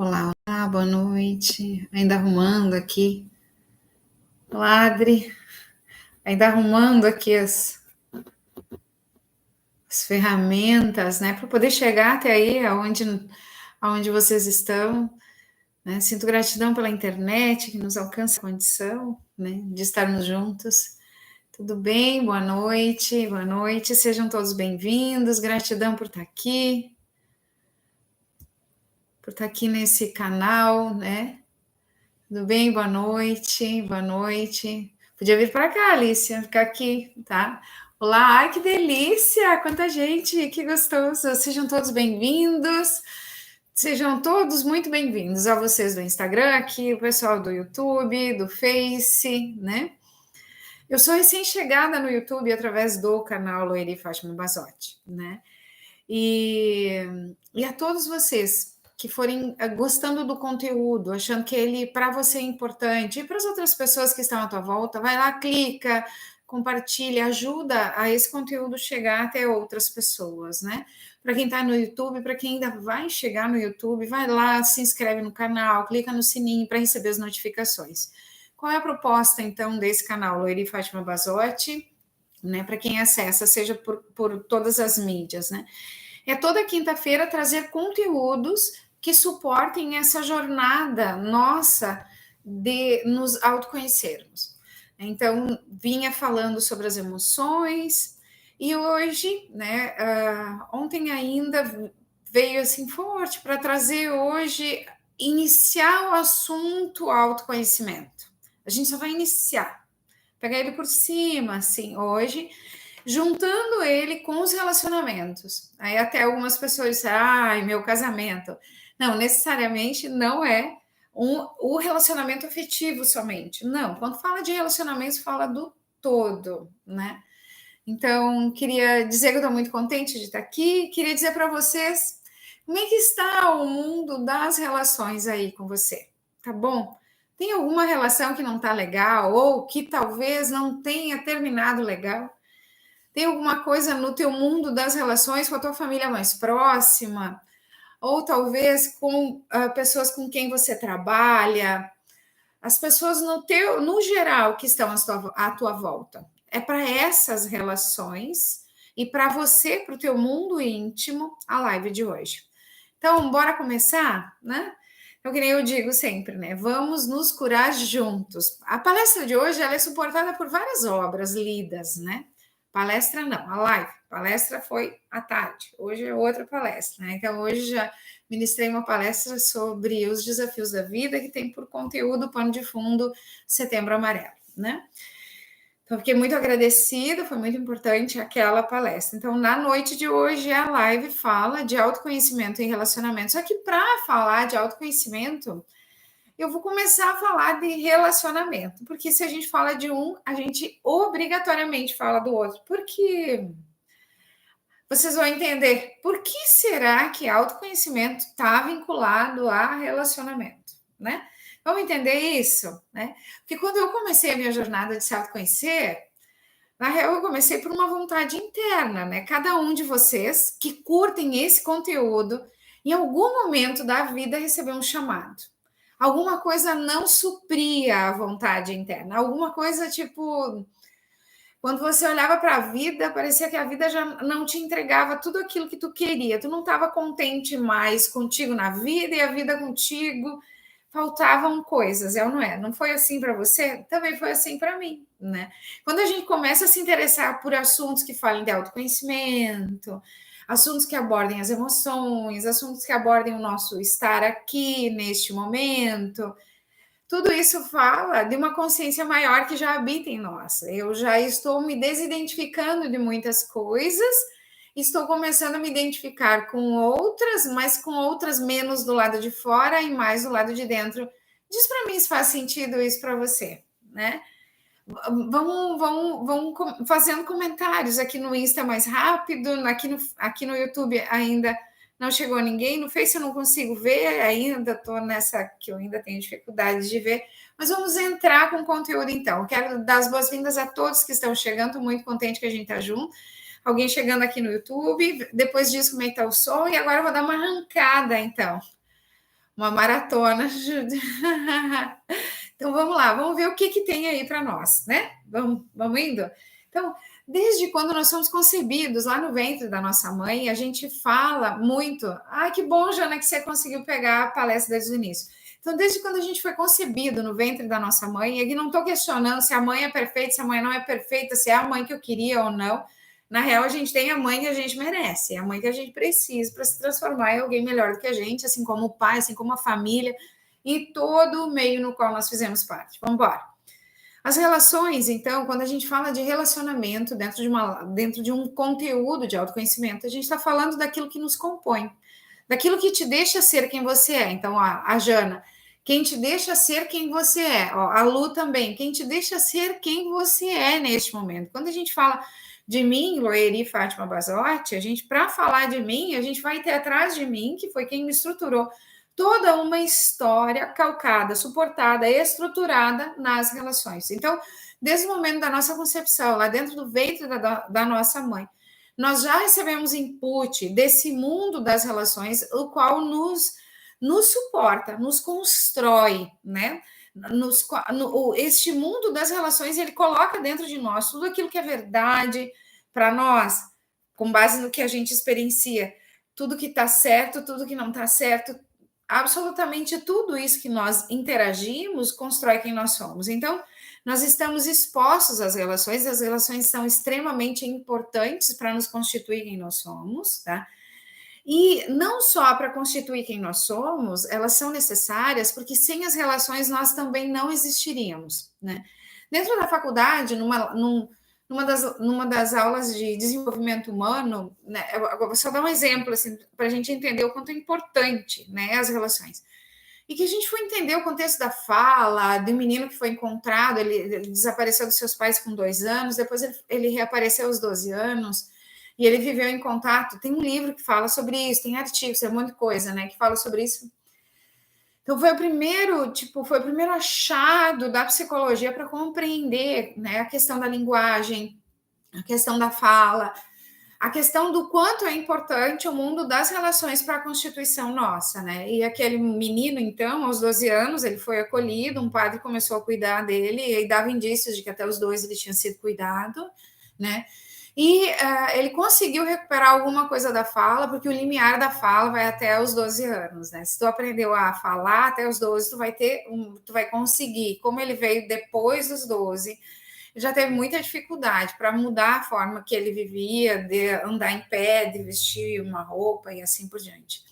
Olá, olá, boa noite. Ainda arrumando aqui. Olá, Adri. Ainda arrumando aqui as ferramentas, né, para poder chegar até aí, aonde vocês estão. Né? Sinto gratidão pela internet que nos alcança a condição, né, de estarmos juntos. Tudo bem? Boa noite, boa noite. Sejam todos bem-vindos. Gratidão por estar aqui nesse canal, né? Tudo bem? Boa noite, boa noite. Podia vir para cá, Alicia, ficar aqui, tá? Olá, ai que delícia! Quanta gente, que gostoso! Sejam todos bem-vindos, sejam todos muito bem-vindos a vocês do Instagram, aqui, o pessoal do YouTube, do Face, né? Eu sou recém-chegada no YouTube através do canal Loeri Fátima Basotti, né? E a todos vocês que forem gostando do conteúdo, achando que ele para você é importante, e para as outras pessoas que estão à tua volta, vai lá, clica, compartilha, ajuda a esse conteúdo chegar até outras pessoas, né? Para quem está no YouTube, para quem ainda vai chegar no YouTube, vai lá, se inscreve no canal, clica no sininho para receber as notificações. Qual é a proposta, então, desse canal, Loeri Fátima Basotti? Né, para quem acessa, seja por todas as mídias, né? É toda quinta-feira trazer conteúdos que suportem essa jornada nossa de nos autoconhecermos. Então, vinha falando sobre as emoções e hoje, né, ontem ainda veio assim forte para trazer hoje, iniciar o assunto autoconhecimento. A gente só vai iniciar, pegar ele por cima, assim, hoje, juntando ele com os relacionamentos. Aí até algumas pessoas dizem, ai, meu casamento. Não, necessariamente não é o relacionamento afetivo somente. Não, quando fala de relacionamentos, fala do todo, né? Então, queria dizer que eu estou muito contente de estar aqui. Queria dizer para vocês como é que está o mundo das relações aí com você, tá bom? Tem alguma relação que não está legal ou que talvez não tenha terminado legal? Tem alguma coisa no teu mundo das relações com a tua família mais próxima? Ou talvez com pessoas com quem você trabalha? As pessoas no geral que estão à tua volta. É para essas relações e para você, para o teu mundo íntimo, a live de hoje. Então, bora começar, né? Então, que nem eu digo sempre, né? Vamos nos curar juntos. A palestra de hoje ela é suportada por várias obras lidas, né? Palestra não, a live. Palestra foi à tarde. Hoje é outra palestra, né? Então, hoje já ministrei uma palestra sobre os desafios da vida, que tem por conteúdo pano de fundo Setembro Amarelo, né? Então, fiquei muito agradecida, foi muito importante aquela palestra. Então, na noite de hoje, a live fala de autoconhecimento em relacionamento. Só que para falar de autoconhecimento, eu vou começar a falar de relacionamento, porque se a gente fala de um, a gente obrigatoriamente fala do outro. Porque vocês vão entender por que será que autoconhecimento está vinculado a relacionamento, né? Vamos entender isso, né? Porque quando eu comecei a minha jornada de se autoconhecer, na real, eu comecei por uma vontade interna, né? Cada um de vocês que curtem esse conteúdo, em algum momento da vida recebeu um chamado. Alguma coisa não supria a vontade interna, alguma coisa tipo. Quando você olhava para a vida, parecia que a vida já não te entregava tudo aquilo que tu queria. Tu não estava contente mais contigo na vida e a vida contigo. Faltavam coisas, é ou não é? Não foi assim para você? Também foi assim para mim, né? Quando a gente começa a se interessar por assuntos que falem de autoconhecimento, assuntos que abordem as emoções, assuntos que abordem o nosso estar aqui neste momento, tudo isso fala de uma consciência maior que já habita em nós. Eu já estou me desidentificando de muitas coisas, estou começando a me identificar com outras, mas com outras menos do lado de fora e mais do lado de dentro. Diz para mim se faz sentido isso para você, né? Vamos fazendo comentários aqui no Insta mais rápido, aqui no YouTube ainda não chegou ninguém, no Face eu não consigo ver, ainda estou nessa que eu ainda tenho dificuldade de ver, mas vamos entrar com conteúdo então. Quero dar as boas-vindas a todos que estão chegando, estou muito contente que a gente está junto. Alguém chegando aqui no YouTube, depois disso como é que está o som, e agora eu vou dar uma arrancada então. uma maratona. Então vamos lá, vamos ver o que tem aí para nós, né? Vamos indo? Então, desde quando nós somos concebidos lá no ventre da nossa mãe, a gente fala muito. Ah, que bom, Jana, que você conseguiu pegar a palestra desde o início. Então, desde quando a gente foi concebido no ventre da nossa mãe, e não estou questionando se a mãe é perfeita, se a mãe não é perfeita, se é a mãe que eu queria ou não. Na real, a gente tem a mãe que a gente merece, é a mãe que a gente precisa para se transformar em alguém melhor do que a gente, assim como o pai, assim como a família e todo o meio no qual nós fizemos parte. Vamos embora. As relações, então, quando a gente fala de relacionamento dentro de um conteúdo de autoconhecimento, a gente está falando daquilo que nos compõe, daquilo que te deixa ser quem você é. Então, a Jana, quem te deixa ser quem você é. Ó, a Lu também, quem te deixa ser quem você é neste momento. Quando a gente fala de mim, Loeri Fátima Basotti, a gente, para falar de mim, a gente vai ter atrás de mim, que foi quem me estruturou, toda uma história calcada, suportada, estruturada nas relações. Então, desde o momento da nossa concepção, lá dentro do ventre da nossa mãe, nós já recebemos input desse mundo das relações, o qual nos suporta, nos constrói, né? Este mundo das relações, ele coloca dentro de nós tudo aquilo que é verdade para nós, com base no que a gente experiencia, tudo que está certo, tudo que não está certo, absolutamente tudo isso que nós interagimos constrói quem nós somos. Então, nós estamos expostos às relações, as relações são extremamente importantes para nos constituir quem nós somos, tá? E não só para constituir quem nós somos, elas são necessárias, porque sem as relações nós também não existiríamos, né? Dentro da faculdade, numa das aulas de desenvolvimento humano, né, eu vou só dar um exemplo assim, para a gente entender o quanto é importante, né, as relações. E que a gente foi entender o contexto da fala, do menino que foi encontrado, ele desapareceu dos seus pais com 2 anos, depois ele reapareceu aos 12 anos, e ele viveu em contato. Tem um livro que fala sobre isso, tem artigos, tem um monte de coisa, né, que fala sobre isso. Então foi o primeiro achado da psicologia para compreender, né, a questão da linguagem, a questão da fala, a questão do quanto é importante o mundo das relações para a constituição nossa, né? E aquele menino, então, aos 12 anos, ele foi acolhido, um padre começou a cuidar dele, e dava indícios de que até os 2 ele tinha sido cuidado, né? E ele conseguiu recuperar alguma coisa da fala, porque o limiar da fala vai até os 12 anos, né? Se tu aprendeu a falar até os 12, tu vai conseguir. Como ele veio depois dos 12, já teve muita dificuldade para mudar a forma que ele vivia, de andar em pé, de vestir uma roupa e assim por diante.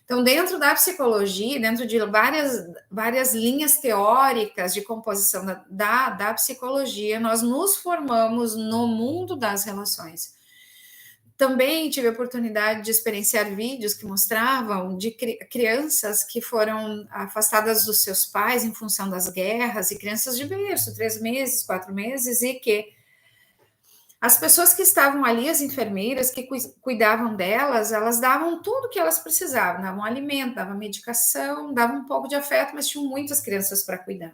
Então, dentro da psicologia, dentro de várias linhas teóricas de composição da psicologia, nós nos formamos no mundo das relações. Também tive a oportunidade de experienciar vídeos que mostravam de crianças que foram afastadas dos seus pais em função das guerras, e crianças de berço, 3 meses, 4 meses, e que as pessoas que estavam ali, as enfermeiras que cuidavam delas, elas davam tudo que elas precisavam, davam alimento, davam medicação, davam um pouco de afeto, mas tinham muitas crianças para cuidar.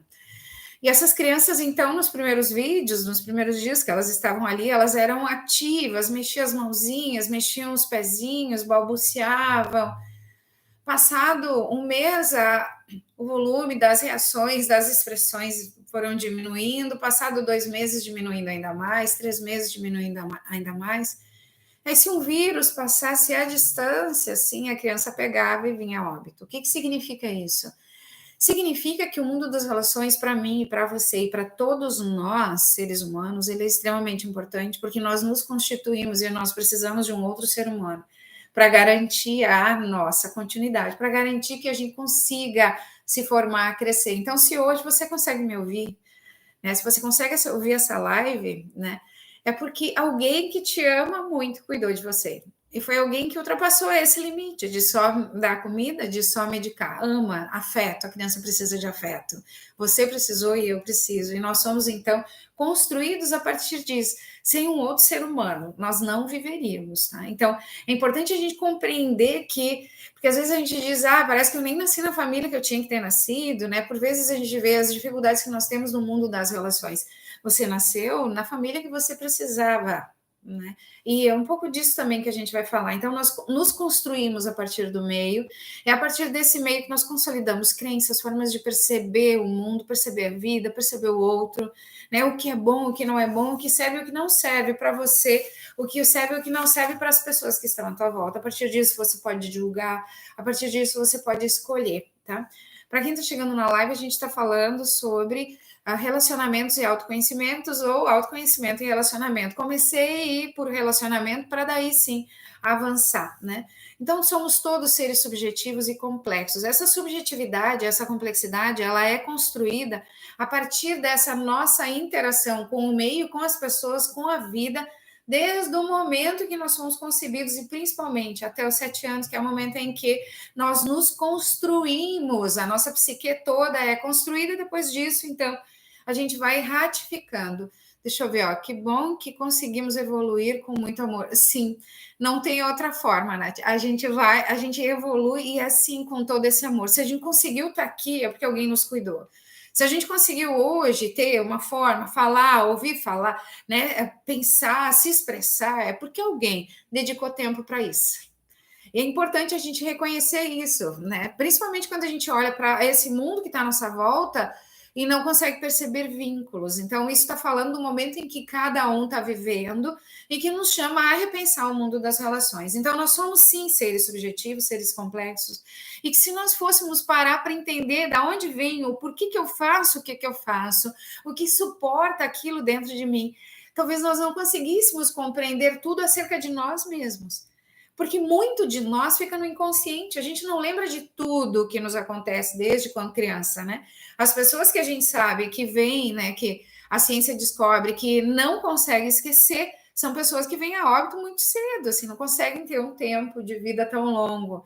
E essas crianças, então, nos primeiros vídeos, nos primeiros dias que elas estavam ali, elas eram ativas, mexiam as mãozinhas, mexiam os pezinhos, balbuciavam. Passado um mês, o volume das reações, das expressões foram diminuindo, passado 2 meses, diminuindo ainda mais, 3 meses, diminuindo ainda mais. Aí, se um vírus passasse à distância, assim, a criança pegava e vinha a óbito. O que significa isso? Significa que o mundo das relações, para mim, para você e para todos nós, seres humanos, ele é extremamente importante, porque nós nos constituímos e nós precisamos de um outro ser humano para garantir a nossa continuidade, para garantir que a gente consiga se formar, crescer. Então, se hoje você consegue me ouvir, né, se você consegue ouvir essa live, né, é porque alguém que te ama muito cuidou de você. E foi alguém que ultrapassou esse limite de só dar comida, de só medicar. Ama, afeto, a criança precisa de afeto. Você precisou e eu preciso. E nós somos, então, construídos a partir disso. Sem um outro ser humano, nós não viveríamos, tá? Então, é importante a gente compreender que, porque às vezes a gente diz, parece que eu nem nasci na família que eu tinha que ter nascido, né? Por vezes a gente vê as dificuldades que nós temos no mundo das relações. Você nasceu na família que você precisava né? E é um pouco disso também que a gente vai falar. Então, nós nos construímos a partir do meio, é a partir desse meio que nós consolidamos crenças, formas de perceber o mundo, perceber a vida, perceber o outro, né? O que é bom, o que não é bom, o que serve e o que não serve para você, o que serve e o que não serve para as pessoas que estão à tua volta. A partir disso, você pode julgar, a partir disso, você pode escolher, tá? Para quem está chegando na live, a gente está falando sobre relacionamentos e autoconhecimentos, ou autoconhecimento e relacionamento. Comecei por relacionamento para daí sim avançar, né? Então, somos todos seres subjetivos e complexos. Essa subjetividade, essa complexidade, ela é construída a partir dessa nossa interação com o meio, com as pessoas, com a vida, desde o momento que nós fomos concebidos e principalmente até os 7 anos, que é o momento em que nós nos construímos, a nossa psique toda é construída, e depois disso, então, a gente vai ratificando. Deixa eu ver, ó, que bom que conseguimos evoluir com muito amor. Sim, não tem outra forma, Nath. A gente evolui e assim com todo esse amor. Se a gente conseguiu estar aqui, é porque alguém nos cuidou. Se a gente conseguiu hoje ter uma forma, falar, ouvir falar, né, pensar, se expressar, é porque alguém dedicou tempo para isso. E é importante a gente reconhecer isso, né? Principalmente quando a gente olha para esse mundo que está à nossa volta e não consegue perceber vínculos. Então, isso está falando do momento em que cada um está vivendo e que nos chama a repensar o mundo das relações. Então, nós somos, sim, seres subjetivos, seres complexos, e que se nós fôssemos parar para entender de onde vem, o porquê que eu faço o que eu faço, o que suporta aquilo dentro de mim, talvez nós não conseguíssemos compreender tudo acerca de nós mesmos. Porque muito de nós fica no inconsciente, a gente não lembra de tudo que nos acontece desde quando criança, né? As pessoas que a gente sabe que vêm, né, que a ciência descobre que não consegue esquecer, são pessoas que vêm a óbito muito cedo, assim, não conseguem ter um tempo de vida tão longo.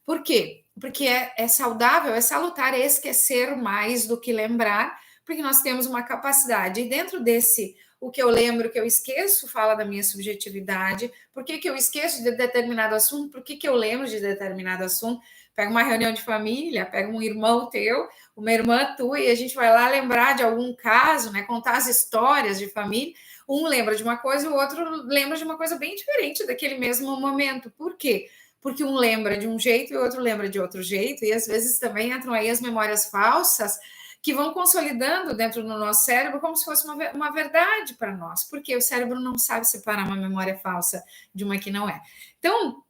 Por quê? Porque é saudável, é salutar esquecer mais do que lembrar, porque nós temos uma capacidade, e dentro desse o que eu lembro, o que eu esqueço, fala da minha subjetividade. Por que eu esqueço de determinado assunto? Por que eu lembro de determinado assunto? Pega uma reunião de família, pega um irmão teu, uma irmã tua, e a gente vai lá lembrar de algum caso, né? Contar as histórias de família. Um lembra de uma coisa, o outro lembra de uma coisa bem diferente daquele mesmo momento. Por quê? Porque um lembra de um jeito e o outro lembra de outro jeito, e às vezes também entram aí as memórias falsas, que vão consolidando dentro do nosso cérebro como se fosse uma verdade para nós, porque o cérebro não sabe separar uma memória falsa de uma que não é. Então,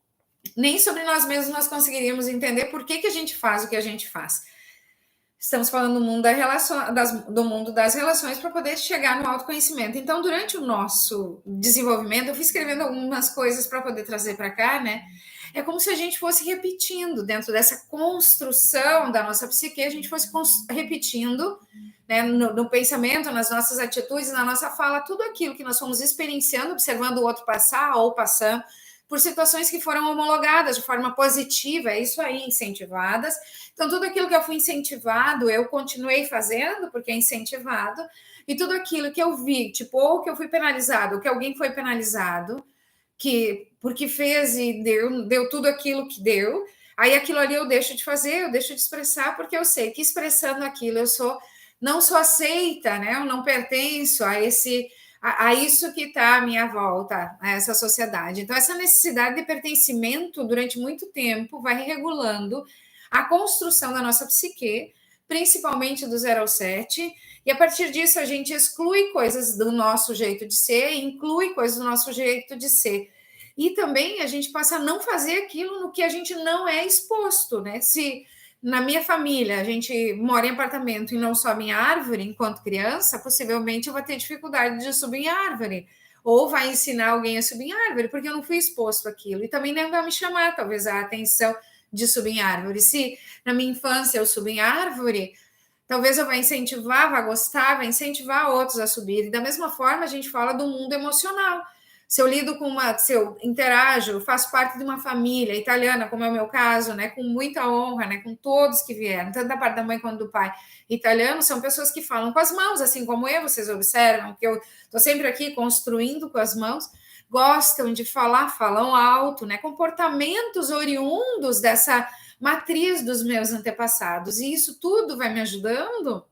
nem sobre nós mesmos nós conseguiríamos entender por que a gente faz o que a gente faz. Estamos falando do mundo, do mundo das relações para poder chegar no autoconhecimento. Então, durante o nosso desenvolvimento, eu fui escrevendo algumas coisas para poder trazer para cá, né? É como se a gente fosse repetindo dentro dessa construção da nossa psique, a gente fosse repetindo, né, no pensamento, nas nossas atitudes, na nossa fala, tudo aquilo que nós fomos experienciando, observando o outro passar ou passando por situações que foram homologadas de forma positiva, é isso aí, incentivadas. Então, tudo aquilo que eu fui incentivado, eu continuei fazendo, porque é incentivado, e tudo aquilo que eu vi, tipo, ou que eu fui penalizado, ou que alguém foi penalizado, porque fez e deu tudo aquilo que deu, aí aquilo ali eu deixo de fazer, eu deixo de expressar, porque eu sei que expressando aquilo eu não sou aceita, né? Eu não pertenço a isso que está à minha volta, a essa sociedade. Então, essa necessidade de pertencimento durante muito tempo vai regulando a construção da nossa psique, principalmente do 0 ao 7, e a partir disso a gente exclui coisas do nosso jeito de ser, inclui coisas do nosso jeito de ser. E também a gente passa a não fazer aquilo no que a gente não é exposto, né? Se na minha família a gente mora em apartamento e não sobe em árvore enquanto criança, possivelmente eu vou ter dificuldade de subir em árvore. Ou vai ensinar alguém a subir em árvore, porque eu não fui exposto àquilo. E também nem vai me chamar, talvez, a atenção de subir em árvore. Se na minha infância eu subi em árvore, talvez eu vá incentivar, vá gostar, vá incentivar outros a subir. E da mesma forma, a gente fala do mundo emocional. Se eu lido se eu interajo, faço parte de uma família italiana, como é o meu caso, né, com muita honra, né, com todos que vieram, tanto da parte da mãe quanto do pai italiano, são pessoas que falam com as mãos, assim como eu, vocês observam que eu estou sempre aqui construindo com as mãos, gostam de falar, falam alto, né, comportamentos oriundos dessa matriz dos meus antepassados, e isso tudo vai me ajudando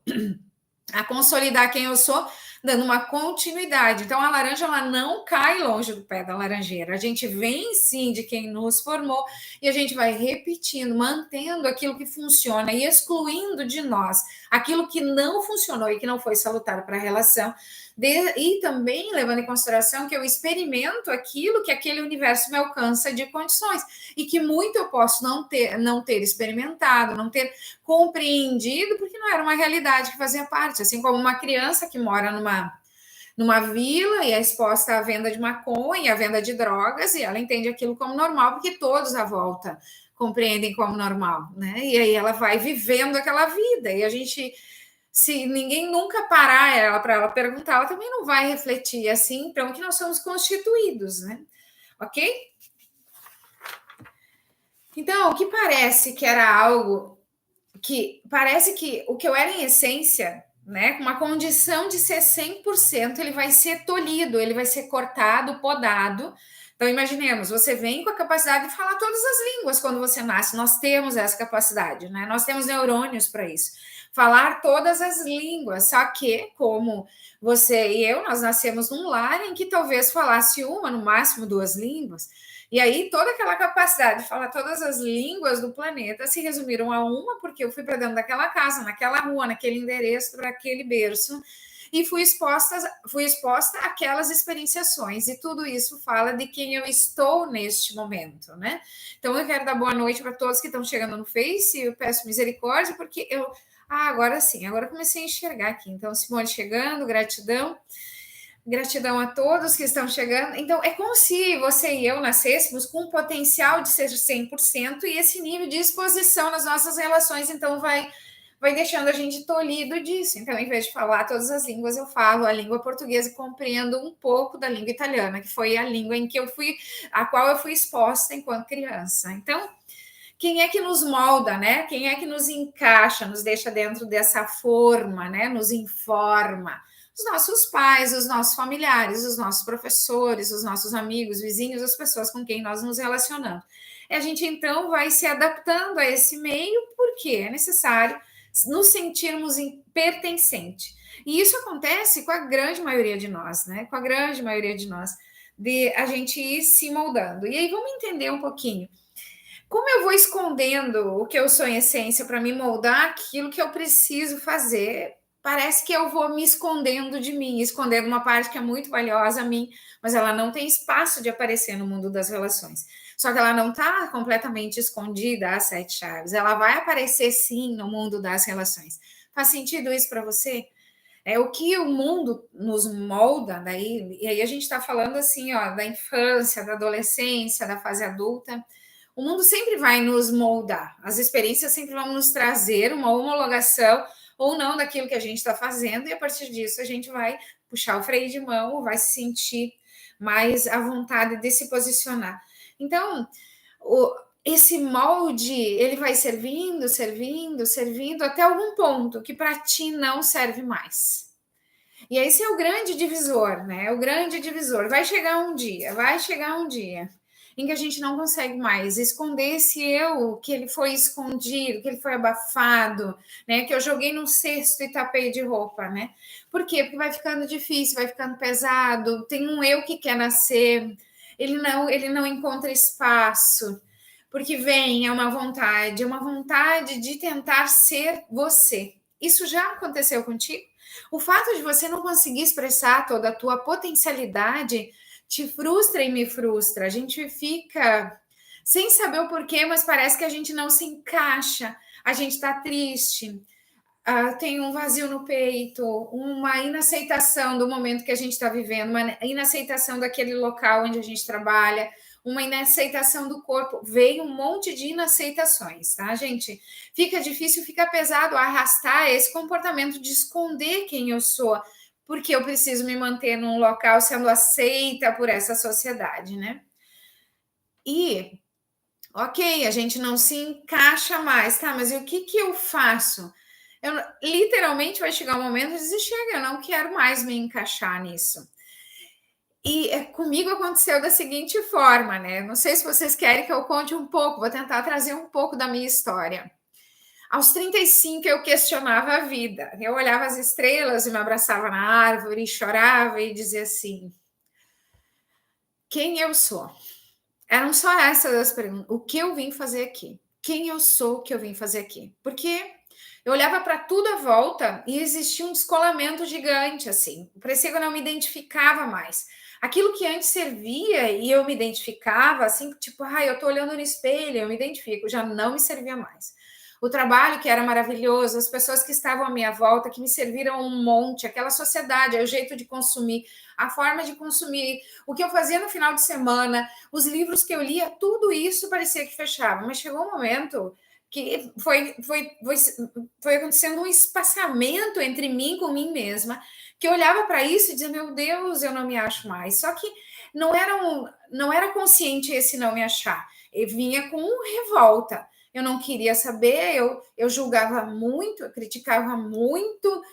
a consolidar quem eu sou, dando uma continuidade. Então, a laranja ela não cai longe do pé da laranjeira. A gente vem sim de quem nos formou e a gente vai repetindo, mantendo aquilo que funciona e excluindo de nós aquilo que não funcionou e que não foi salutar para a relação. E também levando em consideração que eu experimento aquilo que aquele universo me alcança de condições e que muito eu posso não ter experimentado, não ter compreendido, porque não era uma realidade que fazia parte. Assim como uma criança que mora numa vila e é exposta à venda de maconha, à venda de drogas, e ela entende aquilo como normal, porque todos à volta compreendem como normal, né? E aí ela vai vivendo aquela vida, e a gente, se ninguém nunca parar ela para ela perguntar, ela também não vai refletir assim, então que nós somos constituídos, né? Ok? Então, o que parece que era algo que parece que o que eu era em essência, né, com uma condição de ser 100%, ele vai ser tolhido, ele vai ser cortado, podado. Então, imaginemos, você vem com a capacidade de falar todas as línguas quando você nasce. Nós temos essa capacidade, né? Nós temos neurônios para isso. Falar todas as línguas, só que, como você e eu, nós nascemos num lar em que talvez falasse uma, no máximo duas línguas. E aí, toda aquela capacidade de falar todas as línguas do planeta se resumiram a uma, porque eu fui para dentro daquela casa, naquela rua, naquele endereço, para aquele berço, e fui exposta àquelas experienciações. E tudo isso fala de quem eu estou neste momento, né? Então, eu quero dar boa noite para todos que estão chegando no Face, eu peço misericórdia, porque eu. Ah, agora sim, agora comecei a enxergar aqui. Então, Simone chegando, gratidão. Gratidão a todos que estão chegando. Então, é como se você e eu nascêssemos com o potencial de ser 100% e esse nível de exposição nas nossas relações, então, vai deixando a gente tolhido disso. Então, em vez de falar todas as línguas, eu falo a língua portuguesa e compreendo um pouco da língua italiana, que foi a língua em que a qual eu fui exposta enquanto criança. Então, quem é que nos molda, né? Quem é que nos encaixa, nos deixa dentro dessa forma, né? Nos informa. Os nossos pais, os nossos familiares, os nossos professores, os nossos amigos, vizinhos, as pessoas com quem nós nos relacionamos. E a gente então vai se adaptando a esse meio porque é necessário nos sentirmos pertencente. E isso acontece com a grande maioria de nós, né? Com a grande maioria de nós, de a gente ir se moldando. E aí vamos entender um pouquinho como eu vou escondendo o que eu sou em essência para me moldar aquilo que eu preciso fazer. Parece que eu vou me escondendo de mim, escondendo uma parte que é muito valiosa a mim, mas ela não tem espaço de aparecer no mundo das relações. Só que ela não está completamente escondida às sete chaves. Ela vai aparecer sim no mundo das relações. Faz sentido isso para você? É o que o mundo nos molda, daí, e aí a gente está falando assim, ó, da infância, da adolescência, da fase adulta. O mundo sempre vai nos moldar, as experiências sempre vão nos trazer uma homologação ou não daquilo que a gente está fazendo, e a partir disso a gente vai puxar o freio de mão, vai se sentir mais à vontade de se posicionar. Então, esse molde, ele vai servindo, servindo, servindo, até algum ponto que para ti não serve mais. E esse é o grande divisor, né? O grande divisor. Vai chegar um dia em que a gente não consegue mais esconder esse eu, que ele foi escondido, que ele foi abafado, né? Que eu joguei num cesto e tapei de roupa, né? Por quê? Porque vai ficando difícil, vai ficando pesado. Tem um eu que quer nascer, ele não encontra espaço, porque vem, é uma vontade de tentar ser você. Isso já aconteceu contigo? O fato de você não conseguir expressar toda a tua potencialidade te frustra e me frustra. A gente fica sem saber o porquê, mas parece que a gente não se encaixa. A gente está triste, tem um vazio no peito, uma inaceitação do momento que a gente está vivendo, uma inaceitação daquele local onde a gente trabalha, uma inaceitação do corpo. Veio um monte de inaceitações, tá, gente? Fica difícil, fica pesado arrastar esse comportamento de esconder quem eu sou, porque eu preciso me manter num local sendo aceita por essa sociedade, né? E, ok, a gente não se encaixa mais, tá? Mas e o que eu faço? Eu, literalmente vai chegar um momento de dizer, chega, eu não quero mais me encaixar nisso. E comigo aconteceu da seguinte forma, né? Não sei se vocês querem que eu conte um pouco, vou tentar trazer um pouco da minha história. Aos 35 eu questionava a vida. Eu olhava as estrelas e me abraçava na árvore, e chorava e dizia assim: quem eu sou? Eram só essas as perguntas. O que eu vim fazer aqui? Quem eu sou que eu vim fazer aqui? Porque eu olhava para tudo à volta e existia um descolamento gigante, assim. Parecia que eu não me identificava mais. Aquilo que antes servia e eu me identificava, assim, tipo, eu tô olhando no espelho, eu me identifico, já não me servia mais. O trabalho que era maravilhoso, as pessoas que estavam à minha volta, que me serviram um monte, aquela sociedade, o jeito de consumir, a forma de consumir, o que eu fazia no final de semana, os livros que eu lia, tudo isso parecia que fechava, mas chegou um momento que foi acontecendo um espaçamento entre mim com mim mesma, que eu olhava para isso e dizia, meu Deus, eu não me acho mais. Só que não era consciente esse não me achar. Eu vinha com revolta. Eu não queria saber, eu julgava muito, eu criticava muito,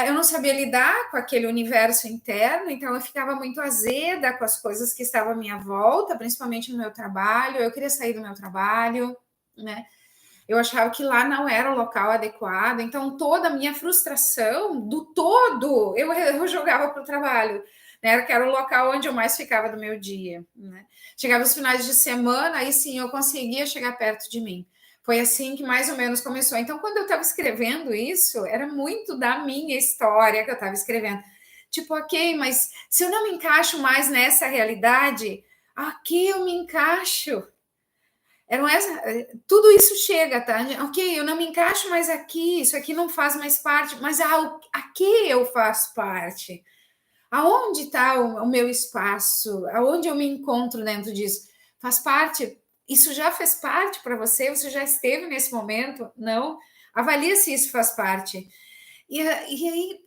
eu não sabia lidar com aquele universo interno, então eu ficava muito azeda com as coisas que estavam à minha volta, principalmente no meu trabalho. Eu queria sair do meu trabalho, né? Eu achava que lá não era o local adequado, então toda a minha frustração do todo eu jogava para o trabalho, né? Que era o local onde eu mais ficava do meu dia, né? Chegava os finais de semana, aí sim eu conseguia chegar perto de mim. Foi assim que mais ou menos começou. Então, quando eu estava escrevendo isso, era muito da minha história que eu estava escrevendo. Tipo, ok, mas se eu não me encaixo mais nessa realidade, aqui eu me encaixo. Eram tudo isso chega, tá? Ok, eu não me encaixo mais aqui, isso aqui não faz mais parte, mas aqui eu faço parte. Aonde está o meu espaço? Aonde eu me encontro dentro disso? Faz parte? Isso já fez parte para você? Você já esteve nesse momento? Não? Avalia se isso faz parte. E aí,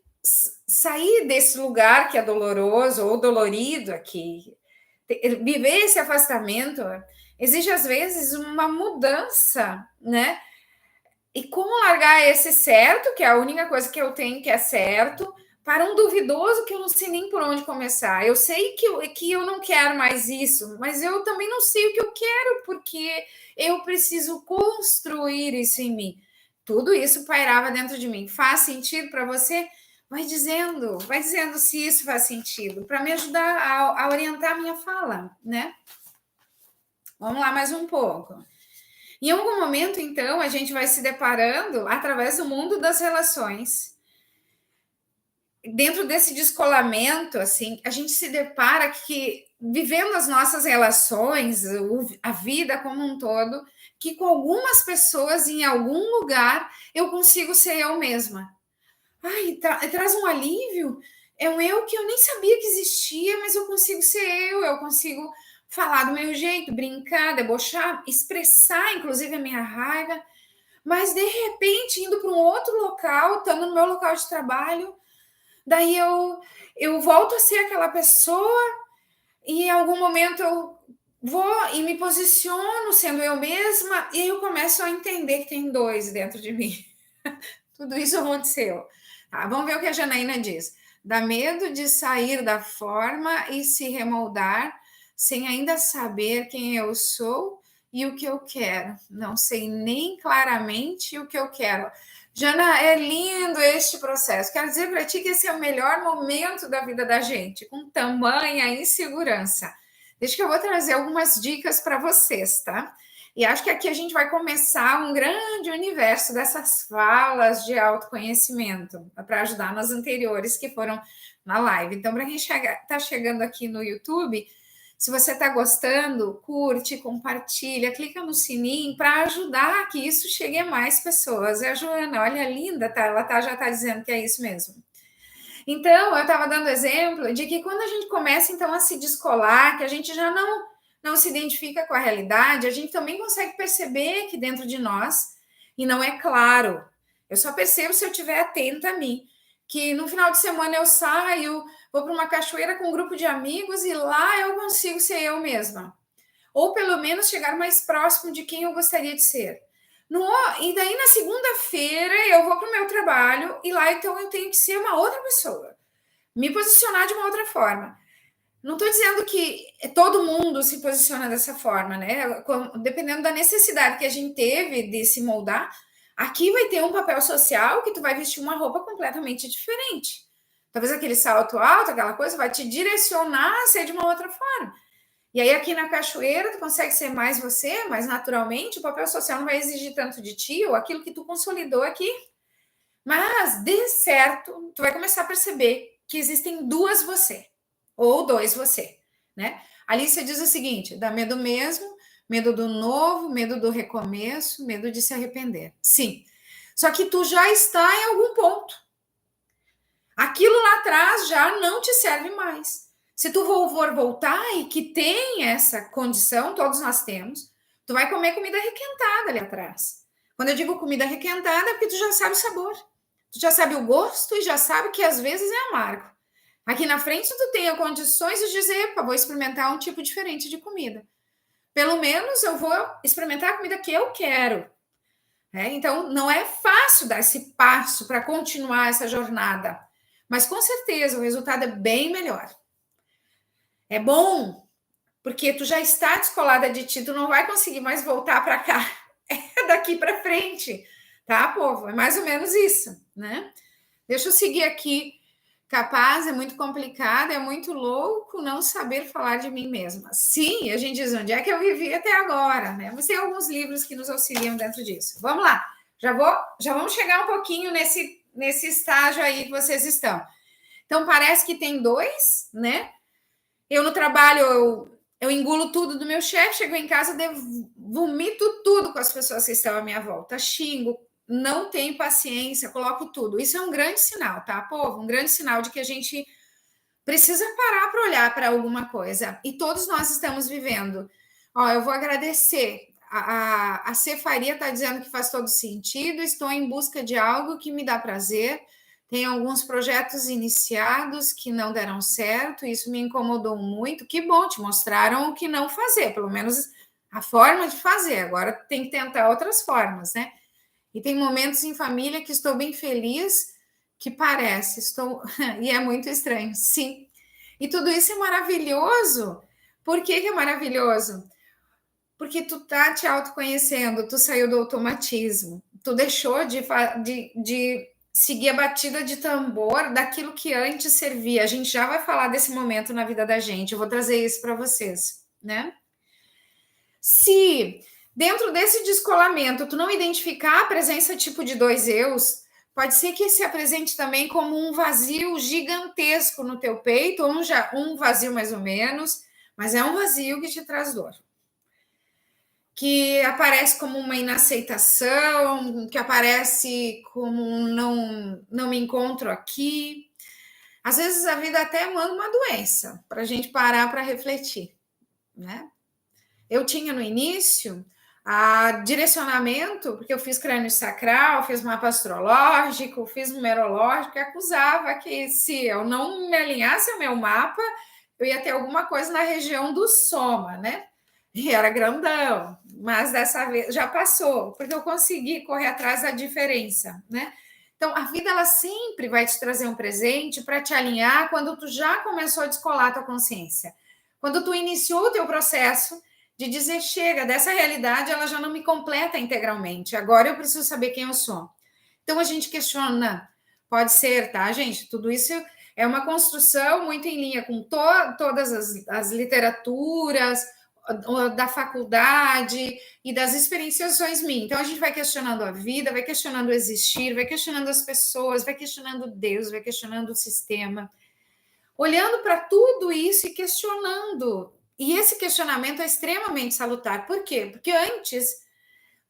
sair desse lugar que é doloroso ou dolorido aqui, viver esse afastamento, exige às vezes uma mudança, né? E como largar esse certo, que é a única coisa que eu tenho que é certo, para um duvidoso que eu não sei nem por onde começar. Eu sei que eu não quero mais isso, mas eu também não sei o que eu quero, porque eu preciso construir isso em mim. Tudo isso pairava dentro de mim. Faz sentido para você? Vai dizendo se isso faz sentido, para me ajudar a orientar a minha fala, né? Vamos lá mais um pouco. Em algum momento, então, a gente vai se deparando através do mundo das relações. Dentro desse descolamento, assim, a gente se depara que, vivendo as nossas relações, a vida como um todo, que com algumas pessoas, em algum lugar, eu consigo ser eu mesma. Ai, traz um alívio. É um eu que eu nem sabia que existia, mas eu consigo ser eu consigo falar do meu jeito, brincar, debochar, expressar, inclusive, a minha raiva, mas de repente, indo para um outro local, estando no meu local de trabalho, daí eu volto a ser aquela pessoa e em algum momento eu vou e me posiciono sendo eu mesma e eu começo a entender que tem dois dentro de mim. Tudo isso aconteceu. Tá, vamos ver o que a Janaína diz. Dá medo de sair da forma e se remoldar sem ainda saber quem eu sou e o que eu quero. Não sei nem claramente o que eu quero. Jana, é lindo este processo. Quero dizer para ti que esse é o melhor momento da vida da gente, com tamanha insegurança. Deixa que eu vou trazer algumas dicas para vocês, tá? E acho que aqui a gente vai começar um grande universo dessas falas de autoconhecimento, para ajudar nas anteriores que foram na live. Então, para quem está chegando aqui no YouTube, se você está gostando, curte, compartilha, clica no sininho para ajudar que isso chegue a mais pessoas. E a Joana, olha, linda, tá? Ela já está dizendo que é isso mesmo. Então, eu estava dando exemplo de que quando a gente começa, então, a se descolar, que a gente já não se identifica com a realidade, a gente também consegue perceber que dentro de nós, e não é claro, eu só percebo se eu estiver atenta a mim, que no final de semana eu saio, vou para uma cachoeira com um grupo de amigos e lá eu consigo ser eu mesma. Ou pelo menos chegar mais próximo de quem eu gostaria de ser. No, e daí na segunda-feira eu vou para o meu trabalho e lá então eu tenho que ser uma outra pessoa, me posicionar de uma outra forma. Não estou dizendo que todo mundo se posiciona dessa forma, né? Dependendo da necessidade que a gente teve de se moldar, Aqui vai ter um papel social que tu vai vestir uma roupa completamente diferente. Talvez aquele salto alto, aquela coisa, vai te direcionar a ser de uma outra forma. E aí, aqui na cachoeira, tu consegue ser mais você, mas naturalmente o papel social não vai exigir tanto de ti, ou aquilo que tu consolidou aqui. Mas, de certo, tu vai começar a perceber que existem duas você, ou dois você, né? Ali você diz o seguinte: dá medo mesmo, medo do novo, medo do recomeço, medo de se arrepender. Sim. Só que tu já está em algum ponto. Aquilo lá atrás já não te serve mais. Se tu for voltar e que tem essa condição, todos nós temos, tu vai comer comida requentada ali atrás. Quando eu digo comida requentada, é porque tu já sabe o sabor. Tu já sabe o gosto e já sabe que às vezes é amargo. Aqui na frente tu tem condições de dizer, vou experimentar um tipo diferente de comida. Pelo menos eu vou experimentar a comida que eu quero. Então, não é fácil dar esse passo para continuar essa jornada. Mas com certeza o resultado é bem melhor. É bom, porque tu já está descolada de ti, tu não vai conseguir mais voltar para cá. É daqui para frente, tá, povo? É mais ou menos isso, né? Deixa eu seguir aqui. Capaz, é muito complicado, é muito louco não saber falar de mim mesma. Sim, a gente diz onde é que eu vivi até agora, né? Mas tem alguns livros que nos auxiliam dentro disso. Vamos lá, já vamos chegar um pouquinho nesse estágio aí que vocês estão. Então, parece que tem dois, né? Eu no trabalho, eu engulo tudo do meu chefe, chego em casa, vomito tudo com as pessoas que estão à minha volta, xingo, não tenho paciência, coloco tudo. Isso é um grande sinal, tá, povo? Um grande sinal de que a gente precisa parar para olhar para alguma coisa. E todos nós estamos vivendo. Ó, eu vou agradecer. A Cefaria está dizendo que faz todo sentido. Estou em busca de algo que me dá prazer. Tem alguns projetos iniciados que não deram certo. Isso me incomodou muito. Que bom, te mostraram o que não fazer, pelo menos a forma de fazer. Agora tem que tentar outras formas, né? E tem momentos em família que estou bem feliz, que parece, e é muito estranho, sim. E tudo isso é maravilhoso. Por que é maravilhoso? Porque tu tá te autoconhecendo, tu saiu do automatismo, tu deixou de seguir a batida de tambor daquilo que antes servia. A gente já vai falar desse momento na vida da gente, eu vou trazer isso para vocês, né? Se dentro desse descolamento tu não identificar a presença tipo de dois eus, pode ser que se apresente também como um vazio gigantesco no teu peito, ou um vazio mais ou menos, mas é um vazio que te traz dor. Que aparece como uma inaceitação, que aparece como não me encontro aqui. Às vezes a vida até manda uma doença para a gente parar para refletir, né? Eu tinha no início direcionamento, porque eu fiz crânio sacral, fiz mapa astrológico, fiz numerológico, e acusava que se eu não me alinhasse ao meu mapa, eu ia ter alguma coisa na região do soma, né? E era grandão, mas dessa vez já passou, porque eu consegui correr atrás da diferença, né? Então, a vida ela sempre vai te trazer um presente para te alinhar quando tu já começou a descolar a tua consciência. Quando tu iniciou o teu processo de dizer, chega, dessa realidade ela já não me completa integralmente, agora eu preciso saber quem eu sou. Então, a gente questiona, pode ser, tá, gente? Tudo isso é uma construção muito em linha com todas as literaturas, da faculdade e das experienciações minhas. Então, a gente vai questionando a vida, vai questionando o existir, vai questionando as pessoas, vai questionando Deus, vai questionando o sistema. Olhando para tudo isso e questionando. E esse questionamento é extremamente salutar. Por quê? Porque antes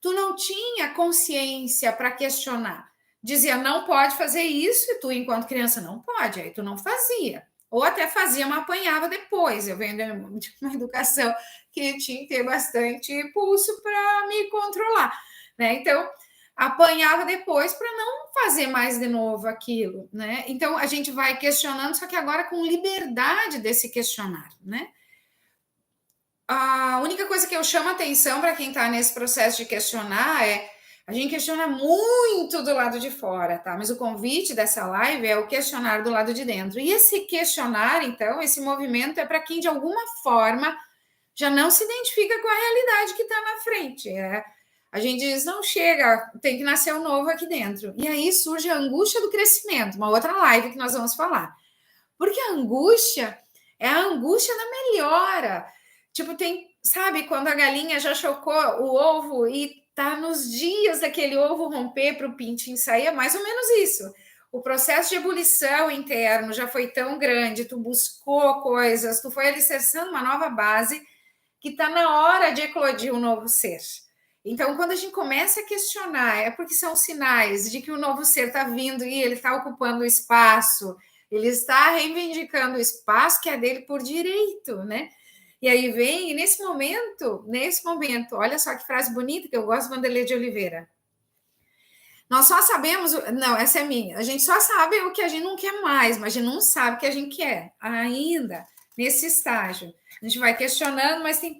tu não tinha consciência para questionar. Dizia, não pode fazer isso, e tu, enquanto criança, não pode. Aí tu não fazia. Ou até fazia, mas apanhava depois. Eu venho de uma educação que tinha que ter bastante pulso para me controlar, né? Então, apanhava depois para não fazer mais de novo aquilo, né? Então, a gente vai questionando, só que agora com liberdade desse questionar, né? A única coisa que eu chamo atenção para quem está nesse processo de questionar é a gente questiona muito do lado de fora, tá? Mas o convite dessa live é o questionar do lado de dentro. E esse questionar, então, esse movimento é para quem de alguma forma já não se identifica com a realidade que está na frente. A gente diz, não chega, tem que nascer um novo aqui dentro. E aí surge a angústia do crescimento, uma outra live que nós vamos falar. Porque a angústia é a angústia da melhora. Tipo, tem, sabe, quando a galinha já chocou o ovo e tá nos dias daquele ovo romper para o pintinho sair, é mais ou menos isso. O processo de ebulição interno já foi tão grande, tu buscou coisas, tu foi alicerçando uma nova base que está na hora de eclodir um novo ser. Então, quando a gente começa a questionar, é porque são sinais de que o novo ser está vindo e ele está ocupando o espaço, ele está reivindicando o espaço que é dele por direito, né? E aí vem, e nesse momento, olha só que frase bonita que eu gosto de Vanderlei de Oliveira. Nós só sabemos, não, essa é minha, a gente só sabe o que a gente não quer mais, mas a gente não sabe o que a gente quer ainda nesse estágio. A gente vai questionando, mas tem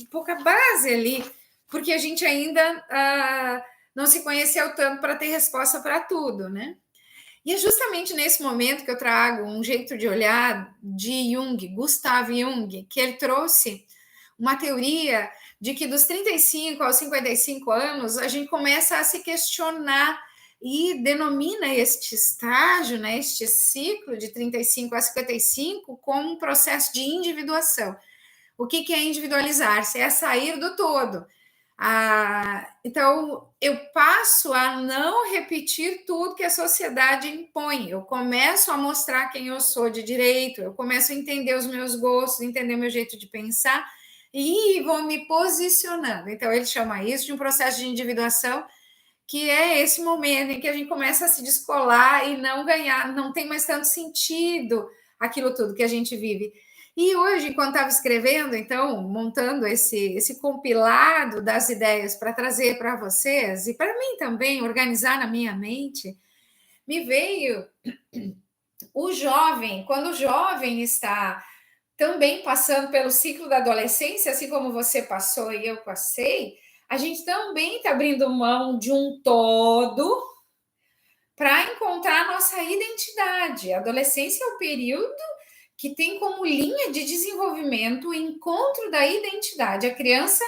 pouca base ali, porque a gente ainda não se conheceu tanto para ter resposta para tudo, né? E é justamente nesse momento que eu trago um jeito de olhar de Jung, Gustav Jung, que ele trouxe uma teoria de que dos 35 aos 55 anos a gente começa a se questionar e denomina este estágio, né, este ciclo de 35 a 55 como um processo de individuação. O que é individualizar-se? É sair do todo. Então, eu passo a não repetir tudo que a sociedade impõe. Eu começo a mostrar quem eu sou de direito, eu começo a entender os meus gostos, entender o meu jeito de pensar e vou me posicionando. Então, ele chama isso de um processo de individuação, que é esse momento em que a gente começa a se descolar e não ganhar, não tem mais tanto sentido aquilo tudo que a gente vive. E hoje, enquanto estava escrevendo, então, montando esse compilado das ideias para trazer para vocês e para mim também, organizar na minha mente, me veio o jovem, quando o jovem está também passando pelo ciclo da adolescência, assim como você passou e eu passei, a gente também está abrindo mão de um todo para encontrar a nossa identidade. A adolescência é o período que tem como linha de desenvolvimento o encontro da identidade. A criança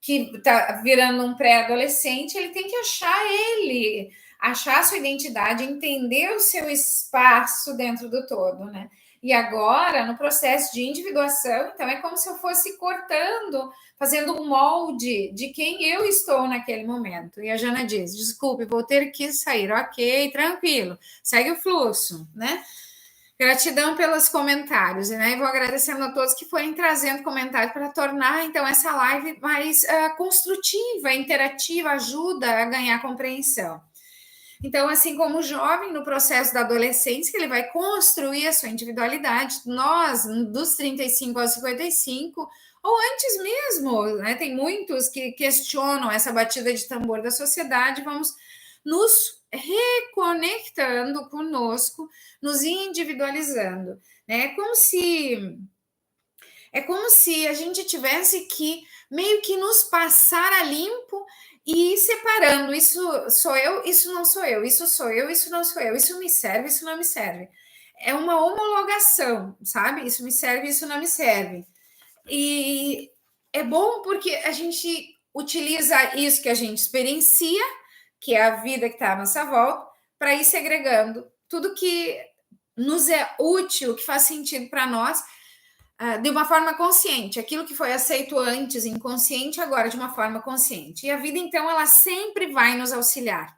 que está virando um pré-adolescente, ele tem que achar a sua identidade, entender o seu espaço dentro do todo, né? E agora, no processo de individuação, então é como se eu fosse cortando, fazendo um molde de quem eu estou naquele momento. E a Jana diz: desculpe, vou ter que sair. Ok, tranquilo, segue o fluxo, né? Gratidão pelos comentários, né? E vou agradecendo a todos que forem trazendo comentários para tornar, então, essa live mais construtiva, interativa, ajuda a ganhar compreensão. Então, assim como o jovem, no processo da adolescência, ele vai construir a sua individualidade. Nós, dos 35 aos 55, ou antes mesmo, né? Tem muitos que questionam essa batida de tambor da sociedade, vamos nos reconectando conosco, nos individualizando, né? É como se a gente tivesse que meio que nos passar a limpo e ir separando, isso sou eu, isso não sou eu, isso sou eu, isso não sou eu, isso me serve, isso não me serve. É uma homologação, sabe? Isso me serve, isso não me serve. E é bom porque a gente utiliza isso que a gente experiencia, que é a vida que está à nossa volta, para ir segregando tudo que nos é útil, que faz sentido para nós, de uma forma consciente. Aquilo que foi aceito antes inconsciente, agora de uma forma consciente. E a vida, então, ela sempre vai nos auxiliar.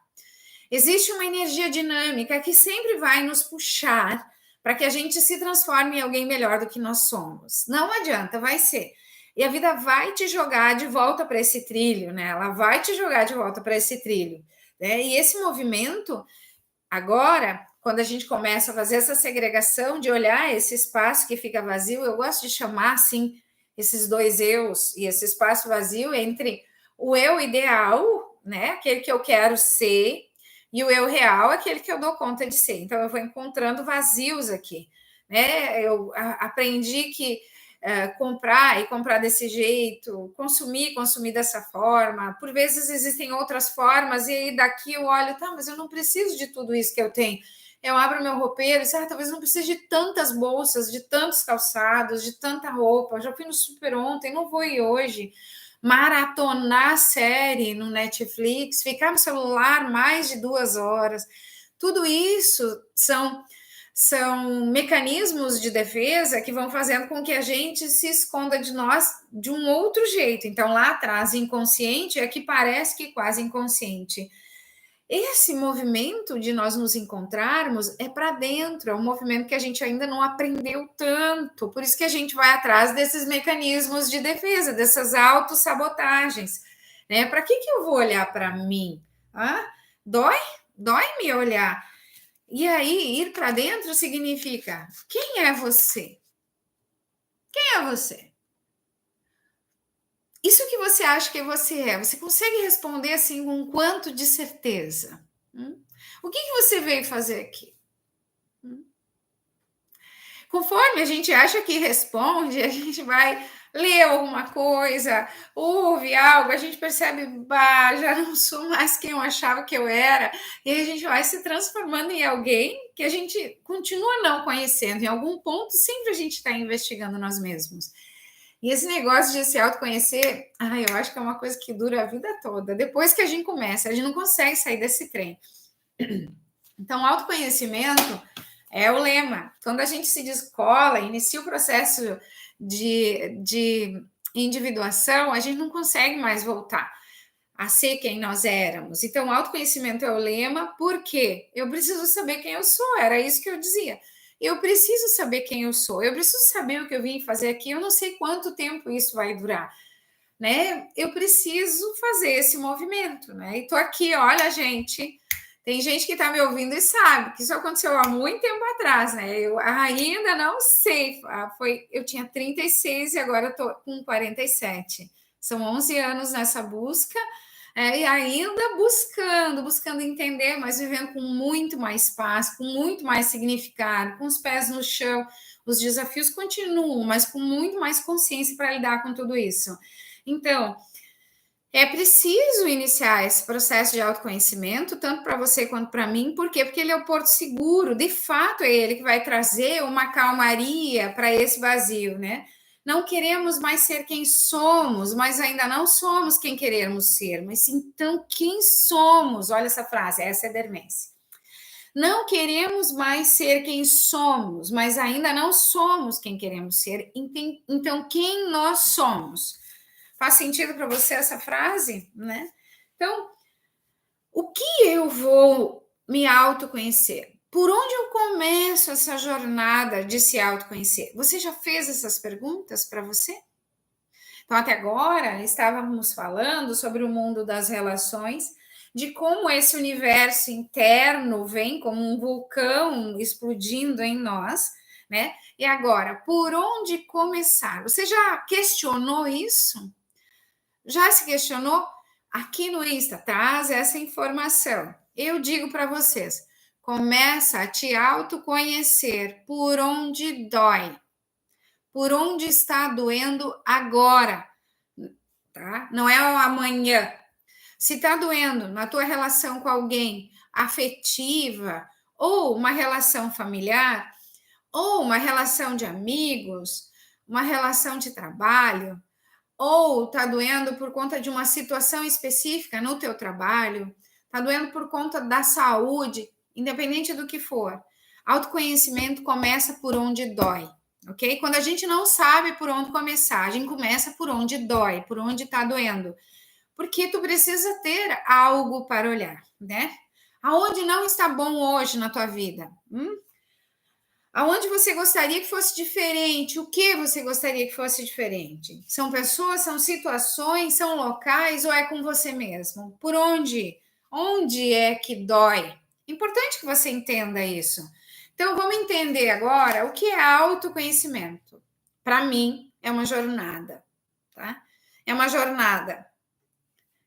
Existe uma energia dinâmica que sempre vai nos puxar para que a gente se transforme em alguém melhor do que nós somos. Não adianta, vai ser. E a vida vai te jogar de volta para esse trilho, né? Ela vai te jogar de volta para esse trilho, né? E esse movimento, agora, quando a gente começa a fazer essa segregação de olhar esse espaço que fica vazio, eu gosto de chamar assim esses dois eus e esse espaço vazio entre o eu ideal, né, aquele que eu quero ser, e o eu real, aquele que eu dou conta de ser. Então eu vou encontrando vazios aqui, né? Eu aprendi que comprar e comprar desse jeito, consumir dessa forma. Por vezes existem outras formas, e aí daqui eu olho, tá, mas eu não preciso de tudo isso que eu tenho. Eu abro meu roupeiro e digo, talvez não precise de tantas bolsas, de tantos calçados, de tanta roupa. Eu já fui no super ontem, não vou ir hoje. maratonar série no Netflix, ficar no celular mais de 2 horas. Tudo isso são mecanismos de defesa que vão fazendo com que a gente se esconda de nós de um outro jeito. Então, lá atrás, inconsciente é que parece que quase inconsciente. Esse movimento de nós nos encontrarmos é para dentro, é um movimento que a gente ainda não aprendeu tanto, por isso que a gente vai atrás desses mecanismos de defesa, dessas autossabotagens, né? Para que eu vou olhar para mim? Ah, dói? Dói me olhar. E aí, ir para dentro significa: quem é você? Quem é você? Isso que você acha que você é, você consegue responder assim com um quanto de certeza? O que você veio fazer aqui? Conforme a gente acha que responde, a gente vai ler alguma coisa, ouve algo, a gente percebe, bah, já não sou mais quem eu achava que eu era, e a gente vai se transformando em alguém que a gente continua não conhecendo. Em algum ponto, sempre a gente está investigando nós mesmos. E esse negócio de se autoconhecer, eu acho que é uma coisa que dura a vida toda. Depois que a gente começa, a gente não consegue sair desse trem. Então, autoconhecimento é o lema. Quando a gente se descola, inicia o processo de individuação, a gente não consegue mais voltar a ser quem nós éramos. Então, autoconhecimento é o lema, porque eu preciso saber quem eu sou, era isso que eu dizia. Eu preciso saber quem eu sou, eu preciso saber o que eu vim fazer aqui, eu não sei quanto tempo isso vai durar, né? Eu preciso fazer esse movimento, né? E tô aqui, olha, gente, tem gente que está me ouvindo e sabe que isso aconteceu há muito tempo atrás, né? Eu ainda não sei. Eu tinha 36 e agora estou com 47. São 11 anos nessa busca, e ainda buscando entender, mas vivendo com muito mais paz, com muito mais significado, com os pés no chão. Os desafios continuam, mas com muito mais consciência para lidar com tudo isso. Então, é preciso iniciar esse processo de autoconhecimento, tanto para você quanto para mim, por quê? Porque ele é o porto seguro, de fato é ele que vai trazer uma calmaria para esse vazio, né? Não queremos mais ser quem somos, mas ainda não somos quem queremos ser, mas então quem somos? Olha essa frase, essa é Dermense. Não queremos mais ser quem somos, mas ainda não somos quem queremos ser, então quem nós somos? Faz sentido para você essa frase, né? Então, o que eu vou me autoconhecer? Por onde eu começo essa jornada de se autoconhecer? Você já fez essas perguntas para você? Então, até agora, estávamos falando sobre o mundo das relações, de como esse universo interno vem como um vulcão explodindo em nós, né? E agora, por onde começar? Você já questionou isso? Já se questionou? Aqui no Insta traz essa informação. Eu digo para vocês, começa a te autoconhecer por onde dói, por onde está doendo agora, tá? Não é o amanhã. Se está doendo na tua relação com alguém afetiva, ou uma relação familiar, ou uma relação de amigos, uma relação de trabalho, ou está doendo por conta de uma situação específica no teu trabalho, está doendo por conta da saúde, independente do que for. Autoconhecimento começa por onde dói, ok? Quando a gente não sabe por onde começar, a gente começa por onde dói, por onde está doendo. Porque tu precisa ter algo para olhar, né? Aonde não está bom hoje na tua vida? Aonde você gostaria que fosse diferente? O que você gostaria que fosse diferente? São pessoas, são situações, são locais ou é com você mesmo? Por onde? Onde é que dói? Importante que você entenda isso. Então, vamos entender agora o que é autoconhecimento. Para mim, é uma jornada, tá? É uma jornada.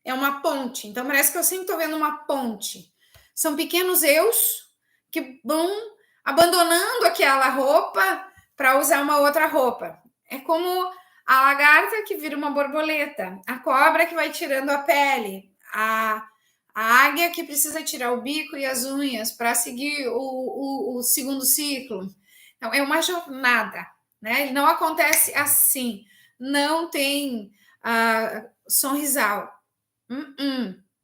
É uma ponte. Então, parece que eu sempre estou vendo uma ponte. São pequenos eus que vão abandonando aquela roupa para usar uma outra roupa. É como a lagarta que vira uma borboleta, a cobra que vai tirando a pele, a águia que precisa tirar o bico e as unhas para seguir o segundo ciclo. Então, é uma jornada, né? Ele não acontece assim. Não tem sorrisal.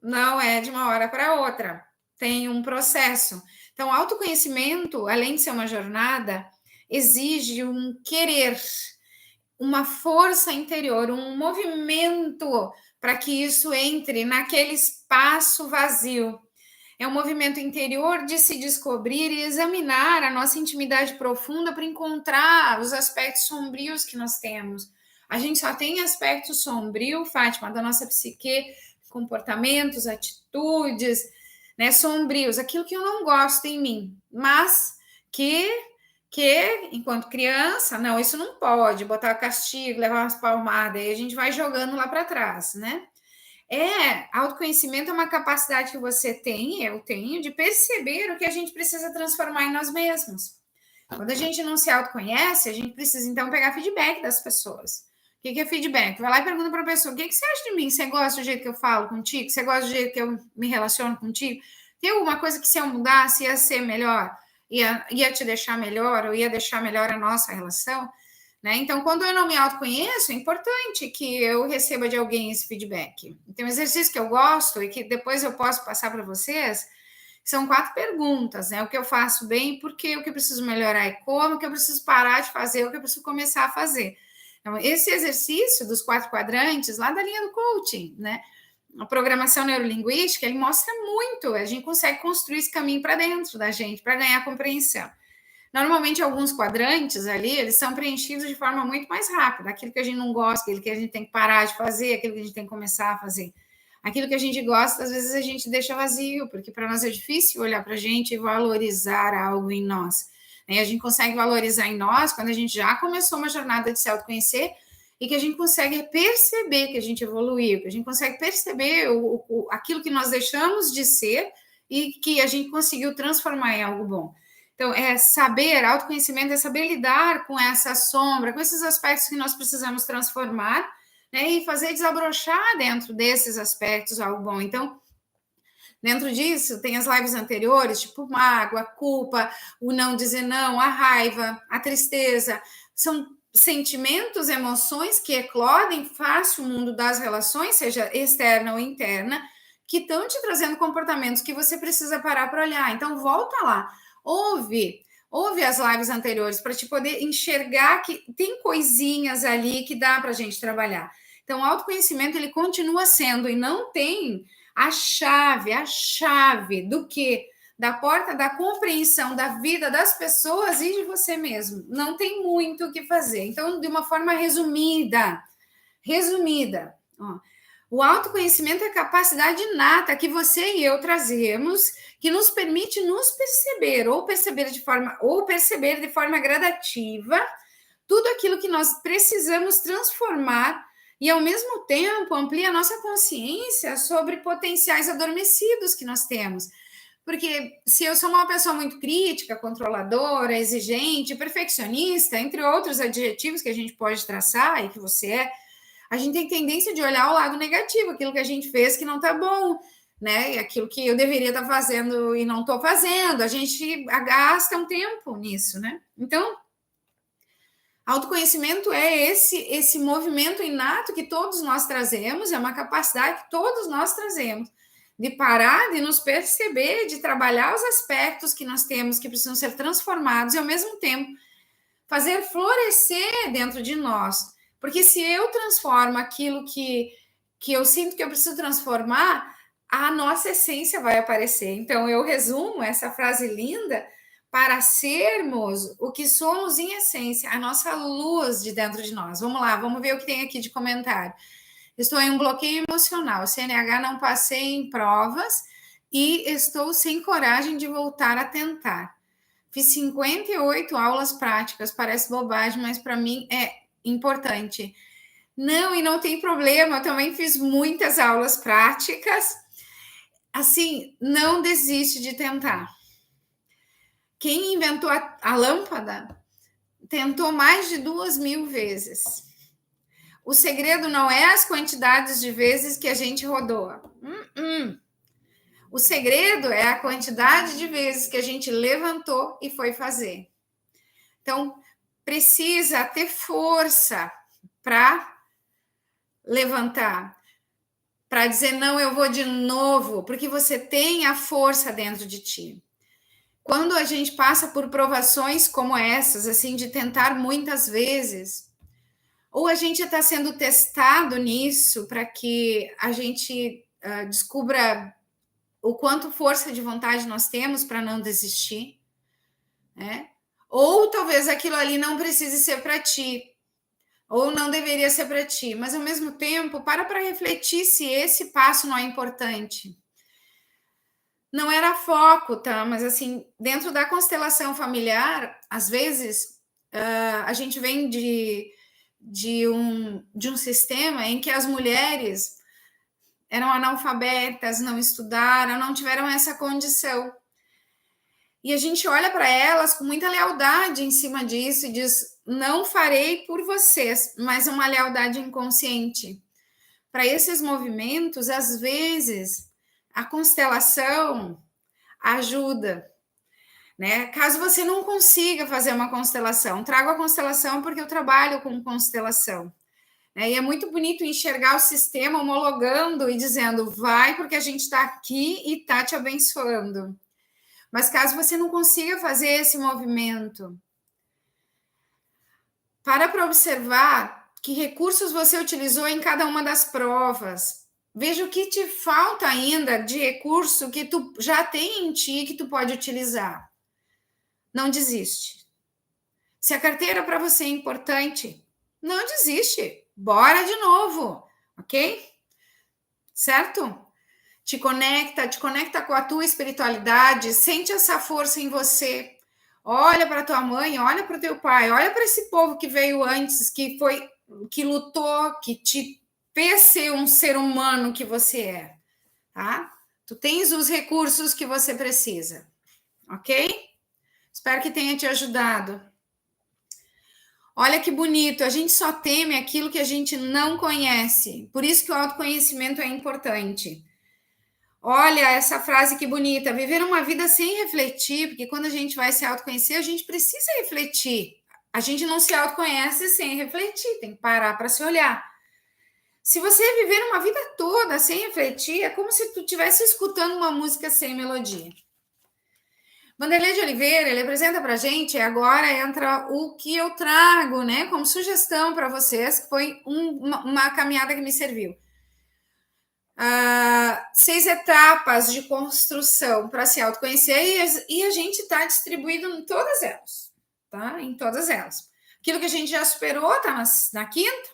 Não é de uma hora para outra. Tem um processo. Então, autoconhecimento, além de ser uma jornada, exige um querer, uma força interior, um movimento para que isso entre naquele espaço vazio. É um movimento interior de se descobrir e examinar a nossa intimidade profunda para encontrar os aspectos sombrios que nós temos. A gente só tem aspecto sombrio, Fátima, da nossa psique, comportamentos, atitudes, né, sombrios, aquilo que eu não gosto em mim, mas que enquanto criança, não, isso não pode, botar castigo, levar umas palmadas, aí a gente vai jogando lá para trás, né? Autoconhecimento é uma capacidade que você tem, eu tenho, de perceber o que a gente precisa transformar em nós mesmos. Quando a gente não se autoconhece, a gente precisa, então, pegar feedback das pessoas. O que é feedback? Vai lá e pergunta para a pessoa, o que você acha de mim? Você gosta do jeito que eu falo contigo? Você gosta do jeito que eu me relaciono contigo? Tem alguma coisa que se eu mudasse ia ser melhor? Ia te deixar melhor? Ou ia deixar melhor a nossa relação? Né? Então, quando eu não me autoconheço, é importante que eu receba de alguém esse feedback. Então, um exercício que eu gosto e que depois eu posso passar para vocês são 4 perguntas, né? O que eu faço bem, por quê, o que eu preciso melhorar e como, o que eu preciso parar de fazer, o que eu preciso começar a fazer. Então, esse exercício dos 4 quadrantes, lá da linha do coaching, né? A programação neurolinguística, ele mostra muito, a gente consegue construir esse caminho para dentro da gente, para ganhar compreensão. Normalmente, alguns quadrantes ali, eles são preenchidos de forma muito mais rápida. Aquilo que a gente não gosta, aquilo que a gente tem que parar de fazer, aquilo que a gente tem que começar a fazer. Aquilo que a gente gosta, às vezes a gente deixa vazio, porque para nós é difícil olhar para a gente e valorizar algo em nós. E a gente consegue valorizar em nós quando a gente já começou uma jornada de se autoconhecer e que a gente consegue perceber que a gente evoluiu, que a gente consegue perceber aquilo que nós deixamos de ser e que a gente conseguiu transformar em algo bom. Então, autoconhecimento é saber lidar com essa sombra, com esses aspectos que nós precisamos transformar, né, e fazer desabrochar dentro desses aspectos algo bom. Então, dentro disso, tem as lives anteriores, tipo mágoa, a culpa, o não dizer não, a raiva, a tristeza. São sentimentos, emoções que eclodem face o mundo das relações, seja externa ou interna, que estão te trazendo comportamentos que você precisa parar para olhar. Então, volta lá. Ouve as lives anteriores para te poder enxergar que tem coisinhas ali que dá para a gente trabalhar. Então, o autoconhecimento, ele continua sendo e não tem a chave do quê? Da porta da compreensão da vida das pessoas e de você mesmo. Não tem muito o que fazer. Então, de uma forma resumida, ó, o autoconhecimento é a capacidade inata que você e eu trazemos, que nos permite nos perceber, ou perceber de forma gradativa tudo aquilo que nós precisamos transformar e, ao mesmo tempo, amplia a nossa consciência sobre potenciais adormecidos que nós temos. Porque se eu sou uma pessoa muito crítica, controladora, exigente, perfeccionista, entre outros adjetivos que a gente pode traçar e que você é, a gente tem tendência de olhar o lado negativo, aquilo que a gente fez que não está bom, né? E aquilo que eu deveria estar fazendo e não estou fazendo. A gente gasta um tempo nisso, né? Então, autoconhecimento é esse movimento inato que todos nós trazemos, é uma capacidade que todos nós trazemos de parar, de nos perceber, de trabalhar os aspectos que nós temos que precisam ser transformados e, ao mesmo tempo, fazer florescer dentro de nós. Porque se eu transformo aquilo que eu sinto que eu preciso transformar, a nossa essência vai aparecer. Então, eu resumo essa frase linda para sermos o que somos em essência, a nossa luz de dentro de nós. Vamos lá, vamos ver o que tem aqui de comentário. Estou em um bloqueio emocional, CNH não passei em provas e estou sem coragem de voltar a tentar. Fiz 58 aulas práticas, parece bobagem, mas para mim é importante. Não, e não tem problema, eu também fiz muitas aulas práticas. Assim, não desiste de tentar. Quem inventou a lâmpada tentou mais de 2.000 vezes. O segredo não é as quantidades de vezes que a gente rodou. O segredo é a quantidade de vezes que a gente levantou e foi fazer. Então, precisa ter força para levantar. para dizer não, eu vou de novo, porque você tem a força dentro de ti. Quando a gente passa por provações como essas, assim, de tentar muitas vezes, ou a gente está sendo testado nisso para que a gente descubra o quanto força de vontade nós temos para não desistir, né? Ou talvez aquilo ali não precise ser para ti, ou não deveria ser para ti, mas ao mesmo tempo, para refletir se esse passo não é importante. Não era foco, tá? Mas assim, dentro da constelação familiar, às vezes a gente vem de um sistema em que as mulheres eram analfabetas, não estudaram, não tiveram essa condição. E a gente olha para elas com muita lealdade em cima disso e diz: não farei por vocês, mas uma lealdade inconsciente. Para esses movimentos, às vezes, a constelação ajuda, né? Caso você não consiga fazer uma constelação, trago a constelação porque eu trabalho com constelação. Né? E é muito bonito enxergar o sistema homologando e dizendo: vai, porque a gente está aqui e está te abençoando. Mas caso você não consiga fazer esse movimento, para observar que recursos você utilizou em cada uma das provas. Veja o que te falta ainda de recurso que tu já tem em ti que tu pode utilizar. Não desiste. Se a carteira para você é importante, não desiste. Bora de novo, ok? Certo? Te conecta com a tua espiritualidade, sente essa força em você. Olha para tua mãe, olha para o teu pai, olha para esse povo que veio antes, que lutou, que te fez ser um ser humano que você é, tá? Tu tens os recursos que você precisa, ok? Espero que tenha te ajudado. Olha que bonito, a gente só teme aquilo que a gente não conhece. Por isso que o autoconhecimento é importante. Olha essa frase que bonita, viver uma vida sem refletir, porque quando a gente vai se autoconhecer, a gente precisa refletir. A gente não se autoconhece sem refletir, tem que parar para se olhar. Se você viver uma vida toda sem refletir, é como se tu estivesse escutando uma música sem melodia. Vanderlei de Oliveira, ele apresenta para a gente, agora entra o que eu trago, né, como sugestão para vocês, que foi uma caminhada que me serviu. 6 etapas de construção para se autoconhecer e a gente está distribuído em todas elas, tá? Em todas elas. Aquilo que a gente já superou está na quinta,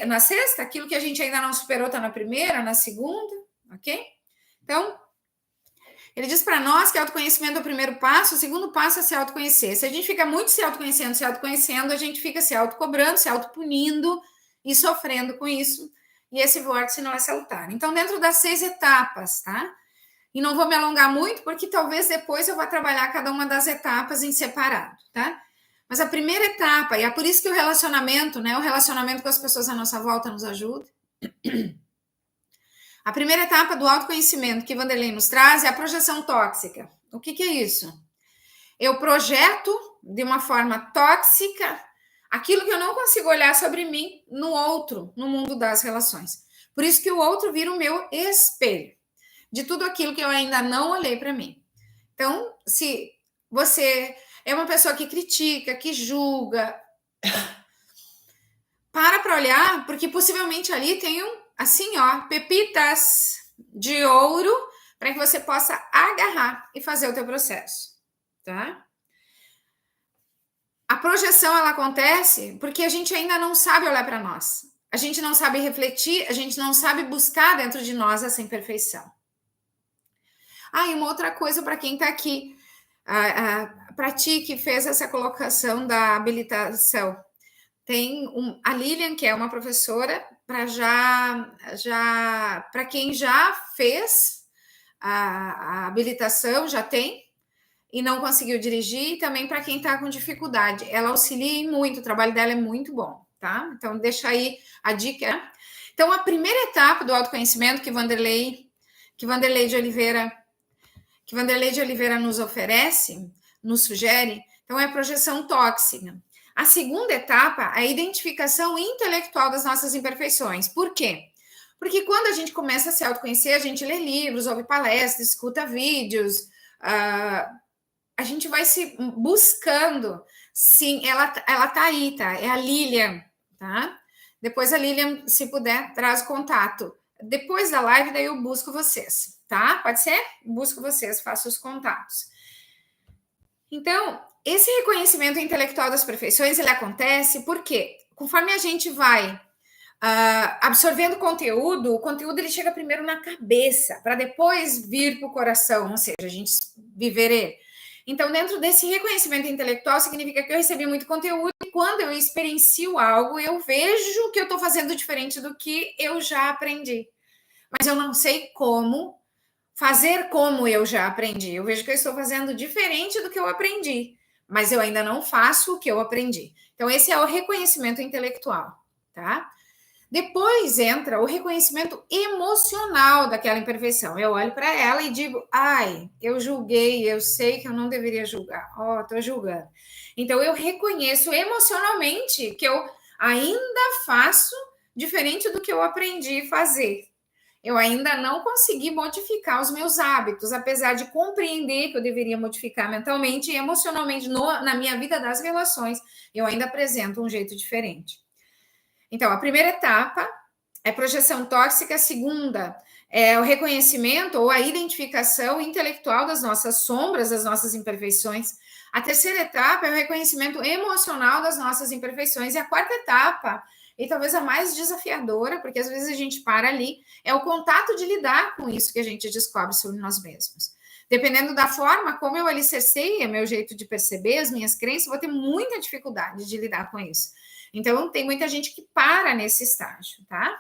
na sexta, aquilo que a gente ainda não superou está na primeira, na segunda, ok? Então, ele diz para nós que autoconhecimento é o primeiro passo, o segundo passo é se autoconhecer. Se a gente fica muito se autoconhecendo, a gente fica se autocobrando, se autopunindo e sofrendo com isso. E esse vórtice não é salutar. Então, dentro das 6 etapas, tá? E não vou me alongar muito, porque talvez depois eu vá trabalhar cada uma das etapas em separado, tá? Mas a primeira etapa, e é por isso que o relacionamento, né? O relacionamento com as pessoas à nossa volta nos ajuda. A primeira etapa do autoconhecimento que Vanderlei nos traz é a projeção tóxica. O que é isso? Eu projeto de uma forma tóxica aquilo que eu não consigo olhar sobre mim no outro, no mundo das relações. Por isso que o outro vira o meu espelho de tudo aquilo que eu ainda não olhei para mim. Então, se você é uma pessoa que critica, que julga, para olhar, porque possivelmente ali tem assim, ó, pepitas de ouro para que você possa agarrar e fazer o teu processo, tá? A projeção, ela acontece porque a gente ainda não sabe olhar para nós. A gente não sabe refletir, a gente não sabe buscar dentro de nós essa imperfeição. E uma outra coisa para quem está aqui, para ti que fez essa colocação da habilitação, tem a Lilian, que é uma professora, para quem já fez a habilitação, já tem, e não conseguiu dirigir, e também para quem está com dificuldade. Ela auxilia muito, o trabalho dela é muito bom, tá? Então, deixa aí a dica. Então, a primeira etapa do autoconhecimento que Vanderlei de Oliveira nos oferece, nos sugere, então é a projeção tóxica. A segunda etapa é a identificação intelectual das nossas imperfeições. Por quê? Porque quando a gente começa a se autoconhecer, a gente lê livros, ouve palestras, escuta vídeos, a gente vai se buscando. Sim, ela tá aí, tá? É a Lilian, tá? Depois a Lilian, se puder, traz o contato. Depois da live, daí eu busco vocês, tá? Pode ser? Busco vocês, faço os contatos. Então, esse reconhecimento intelectual das perfeições, ele acontece porque, conforme a gente vai absorvendo conteúdo, o conteúdo ele chega primeiro na cabeça, para depois vir para o coração, ou seja, a gente viver ele. Então, dentro desse reconhecimento intelectual, significa que eu recebi muito conteúdo e quando eu experiencio algo, eu vejo que eu estou fazendo diferente do que eu já aprendi. Mas eu não sei como fazer como eu já aprendi. Eu vejo que eu estou fazendo diferente do que eu aprendi, mas eu ainda não faço o que eu aprendi. Então, esse é o reconhecimento intelectual, tá? Depois entra o reconhecimento emocional daquela imperfeição. Eu olho para ela e digo, ai, eu julguei, eu sei que eu não deveria julgar. Ó, estou julgando. Então, eu reconheço emocionalmente que eu ainda faço diferente do que eu aprendi a fazer. Eu ainda não consegui modificar os meus hábitos, apesar de compreender que eu deveria modificar mentalmente e emocionalmente na minha vida das relações, eu ainda apresento um jeito diferente. Então, a primeira etapa é projeção tóxica, a segunda é o reconhecimento ou a identificação intelectual das nossas sombras, das nossas imperfeições. A terceira etapa é o reconhecimento emocional das nossas imperfeições. E a quarta etapa, e talvez a mais desafiadora, porque às vezes a gente para ali, é o contato de lidar com isso que a gente descobre sobre nós mesmos. Dependendo da forma como eu alicercei meu jeito de perceber as minhas crenças, eu vou ter muita dificuldade de lidar com isso. Então, tem muita gente que para nesse estágio, tá?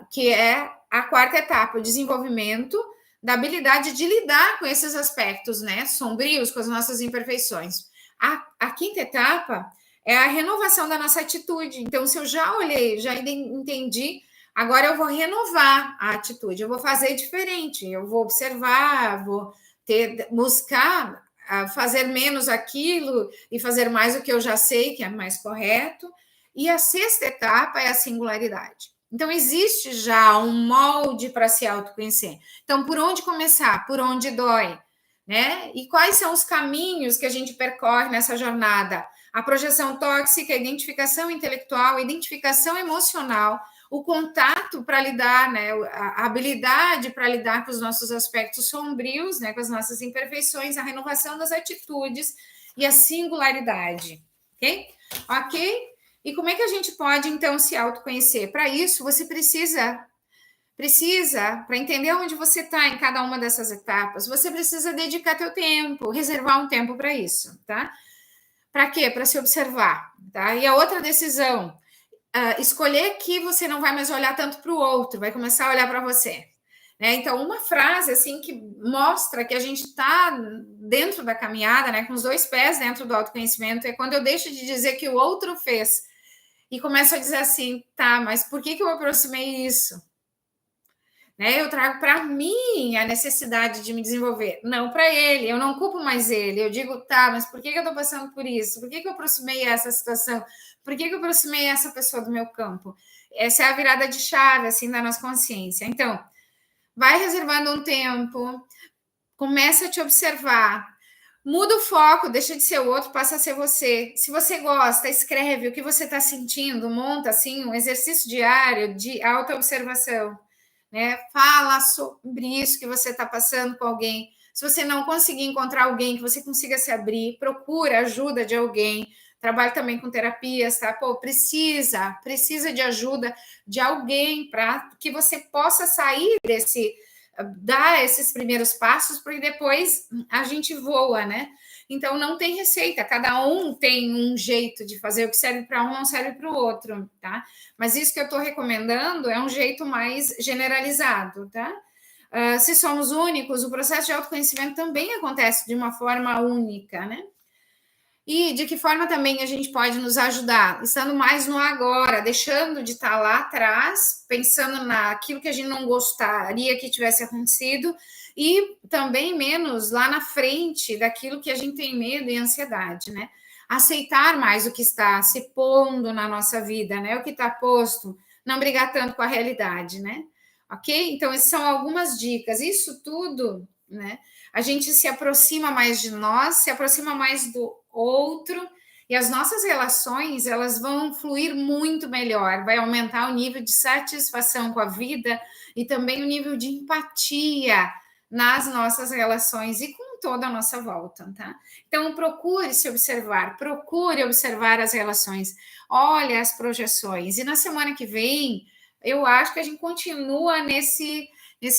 Que é a quarta etapa, o desenvolvimento da habilidade de lidar com esses aspectos, né, sombrios, com as nossas imperfeições. A quinta etapa é a renovação da nossa atitude. Então, se eu já olhei, já entendi, agora eu vou renovar a atitude, eu vou fazer diferente, eu vou observar, vou buscar fazer menos aquilo e fazer mais o que eu já sei que é mais correto. E a sexta etapa é a singularidade. Então, existe já um molde para se autoconhecer. Então, por onde começar? Por onde dói? Né? E quais são os caminhos que a gente percorre nessa jornada? A projeção tóxica, a identificação intelectual, a identificação emocional, o contato para lidar, né, a habilidade para lidar com os nossos aspectos sombrios, né, com as nossas imperfeições, a renovação das atitudes e a singularidade, ok? Ok? E como é que a gente pode, então, se autoconhecer? Para isso, você precisa, para entender onde você está em cada uma dessas etapas, você precisa dedicar teu tempo, reservar um tempo para isso, tá? Para quê? Para se observar, tá? E a outra decisão, escolher que você não vai mais olhar tanto para o outro, vai começar a olhar para você. Né? Então, uma frase assim que mostra que a gente está dentro da caminhada, né, com os dois pés dentro do autoconhecimento, é quando eu deixo de dizer que o outro fez e começo a dizer assim, tá, mas por que eu aproximei isso? Né? Eu trago para mim a necessidade de me desenvolver, não para ele, eu não culpo mais ele, eu digo, tá, mas por que eu estou passando por isso? Por que eu aproximei essa situação? Por que eu aproximei essa pessoa do meu campo? Essa é a virada de chave, assim, da nossa consciência. Então, vai reservando um tempo, começa a te observar, muda o foco, deixa de ser o outro, passa a ser você. Se você gosta, escreve o que você está sentindo, monta, assim, um exercício diário de autoobservação. Né? Fala sobre isso que você está passando com alguém. Se você não conseguir encontrar alguém que você consiga se abrir, procura ajuda de alguém. Trabalho também com terapias, tá? Pô, precisa de ajuda de alguém para que você possa sair dar esses primeiros passos, porque depois a gente voa, né? Então não tem receita, cada um tem um jeito de fazer, o que serve para um não serve para o outro, tá? Mas isso que eu estou recomendando é um jeito mais generalizado, tá? Se somos únicos, o processo de autoconhecimento também acontece de uma forma única, né? E de que forma também a gente pode nos ajudar? Estando mais no agora, deixando de estar lá atrás, pensando naquilo que a gente não gostaria que tivesse acontecido, e também menos lá na frente daquilo que a gente tem medo e ansiedade, né? Aceitar mais o que está se pondo na nossa vida, né? O que está posto não brigar tanto com a realidade, né? Ok? Então, essas são algumas dicas. Isso tudo, né? A gente se aproxima mais de nós, se aproxima mais do outro, e as nossas relações, elas vão fluir muito melhor, vai aumentar o nível de satisfação com a vida e também o nível de empatia nas nossas relações e com toda a nossa volta, tá? Então, procure observar as relações, olhe as projeções, e na semana que vem, eu acho que a gente continua nesse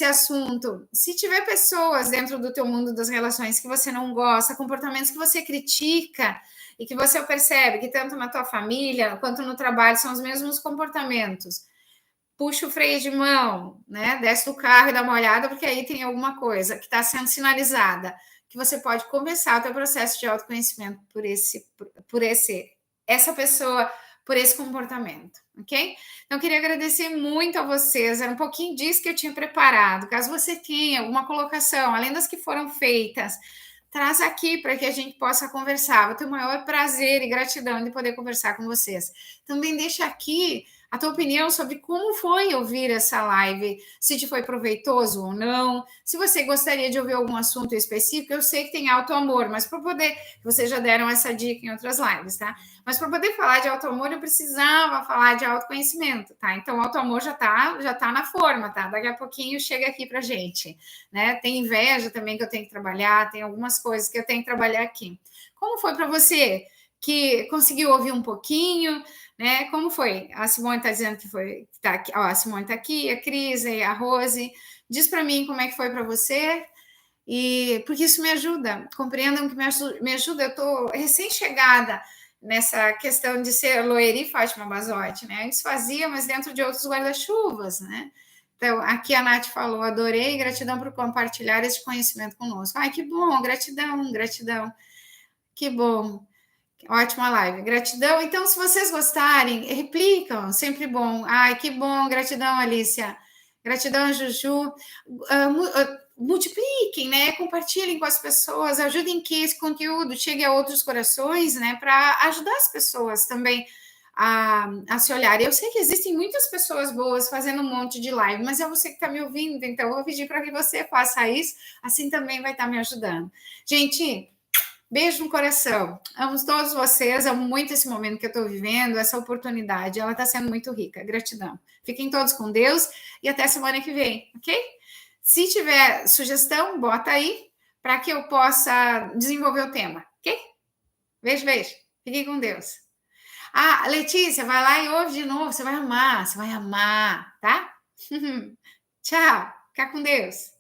assunto. Se tiver pessoas dentro do teu mundo das relações que você não gosta, comportamentos que você critica e que você percebe que tanto na tua família quanto no trabalho são os mesmos comportamentos, puxa o freio de mão, né? Desce do carro e dá uma olhada, porque aí tem alguma coisa que está sendo sinalizada, que você pode começar o teu processo de autoconhecimento essa pessoa, por esse comportamento, ok? Então, eu queria agradecer muito a vocês, era um pouquinho disso que eu tinha preparado. Caso você tenha alguma colocação, além das que foram feitas, traz aqui para que a gente possa conversar. Vou ter o maior prazer e gratidão de poder conversar com vocês. Também deixa aqui a tua opinião sobre como foi ouvir essa live, se te foi proveitoso ou não, se você gostaria de ouvir algum assunto específico. Eu sei que tem auto-amor, mas para poder, vocês já deram essa dica em outras lives, tá? Mas para poder falar de auto-amor, eu precisava falar de autoconhecimento, tá? Então, o auto-amor já tá na forma, tá? Daqui a pouquinho chega aqui pra gente, né? Tem inveja também que eu tenho que trabalhar, tem algumas coisas que eu tenho que trabalhar aqui. Como foi para você que conseguiu ouvir um pouquinho, né? Como foi? A Simone está dizendo que foi, tá aqui, ó, a Simone está aqui, a Cris, a Rose. Diz para mim como é que foi para você, e porque isso me ajuda, compreendam que me ajuda. Eu estou recém-chegada nessa questão de ser Loeri Fátima Basotti, né? Isso fazia, mas dentro de outros guarda-chuvas, né? Então, aqui a Nath falou, adorei, gratidão por compartilhar esse conhecimento conosco. Ai, que bom, gratidão, gratidão, que bom. Ótima live, gratidão. Então, se vocês gostarem, replicam, sempre bom. Ai, que bom, gratidão, Alicia. Gratidão, Juju. Multipliquem, né? Compartilhem com as pessoas, ajudem que esse conteúdo chegue a outros corações, né? Para ajudar as pessoas também a se olhar. Eu sei que existem muitas pessoas boas fazendo um monte de live, mas é você que está me ouvindo, então eu vou pedir para que você faça isso, assim também vai estar me ajudando. Gente, beijo no coração. Amo todos vocês, amo muito esse momento que eu estou vivendo, essa oportunidade. Ela está sendo muito rica. Gratidão. Fiquem todos com Deus e até semana que vem, ok? Se tiver sugestão, bota aí para que eu possa desenvolver o tema, ok? Beijo, beijo. Fiquem com Deus. Ah, Letícia, vai lá e ouve de novo. Você vai amar, tá? Tchau. Fica com Deus.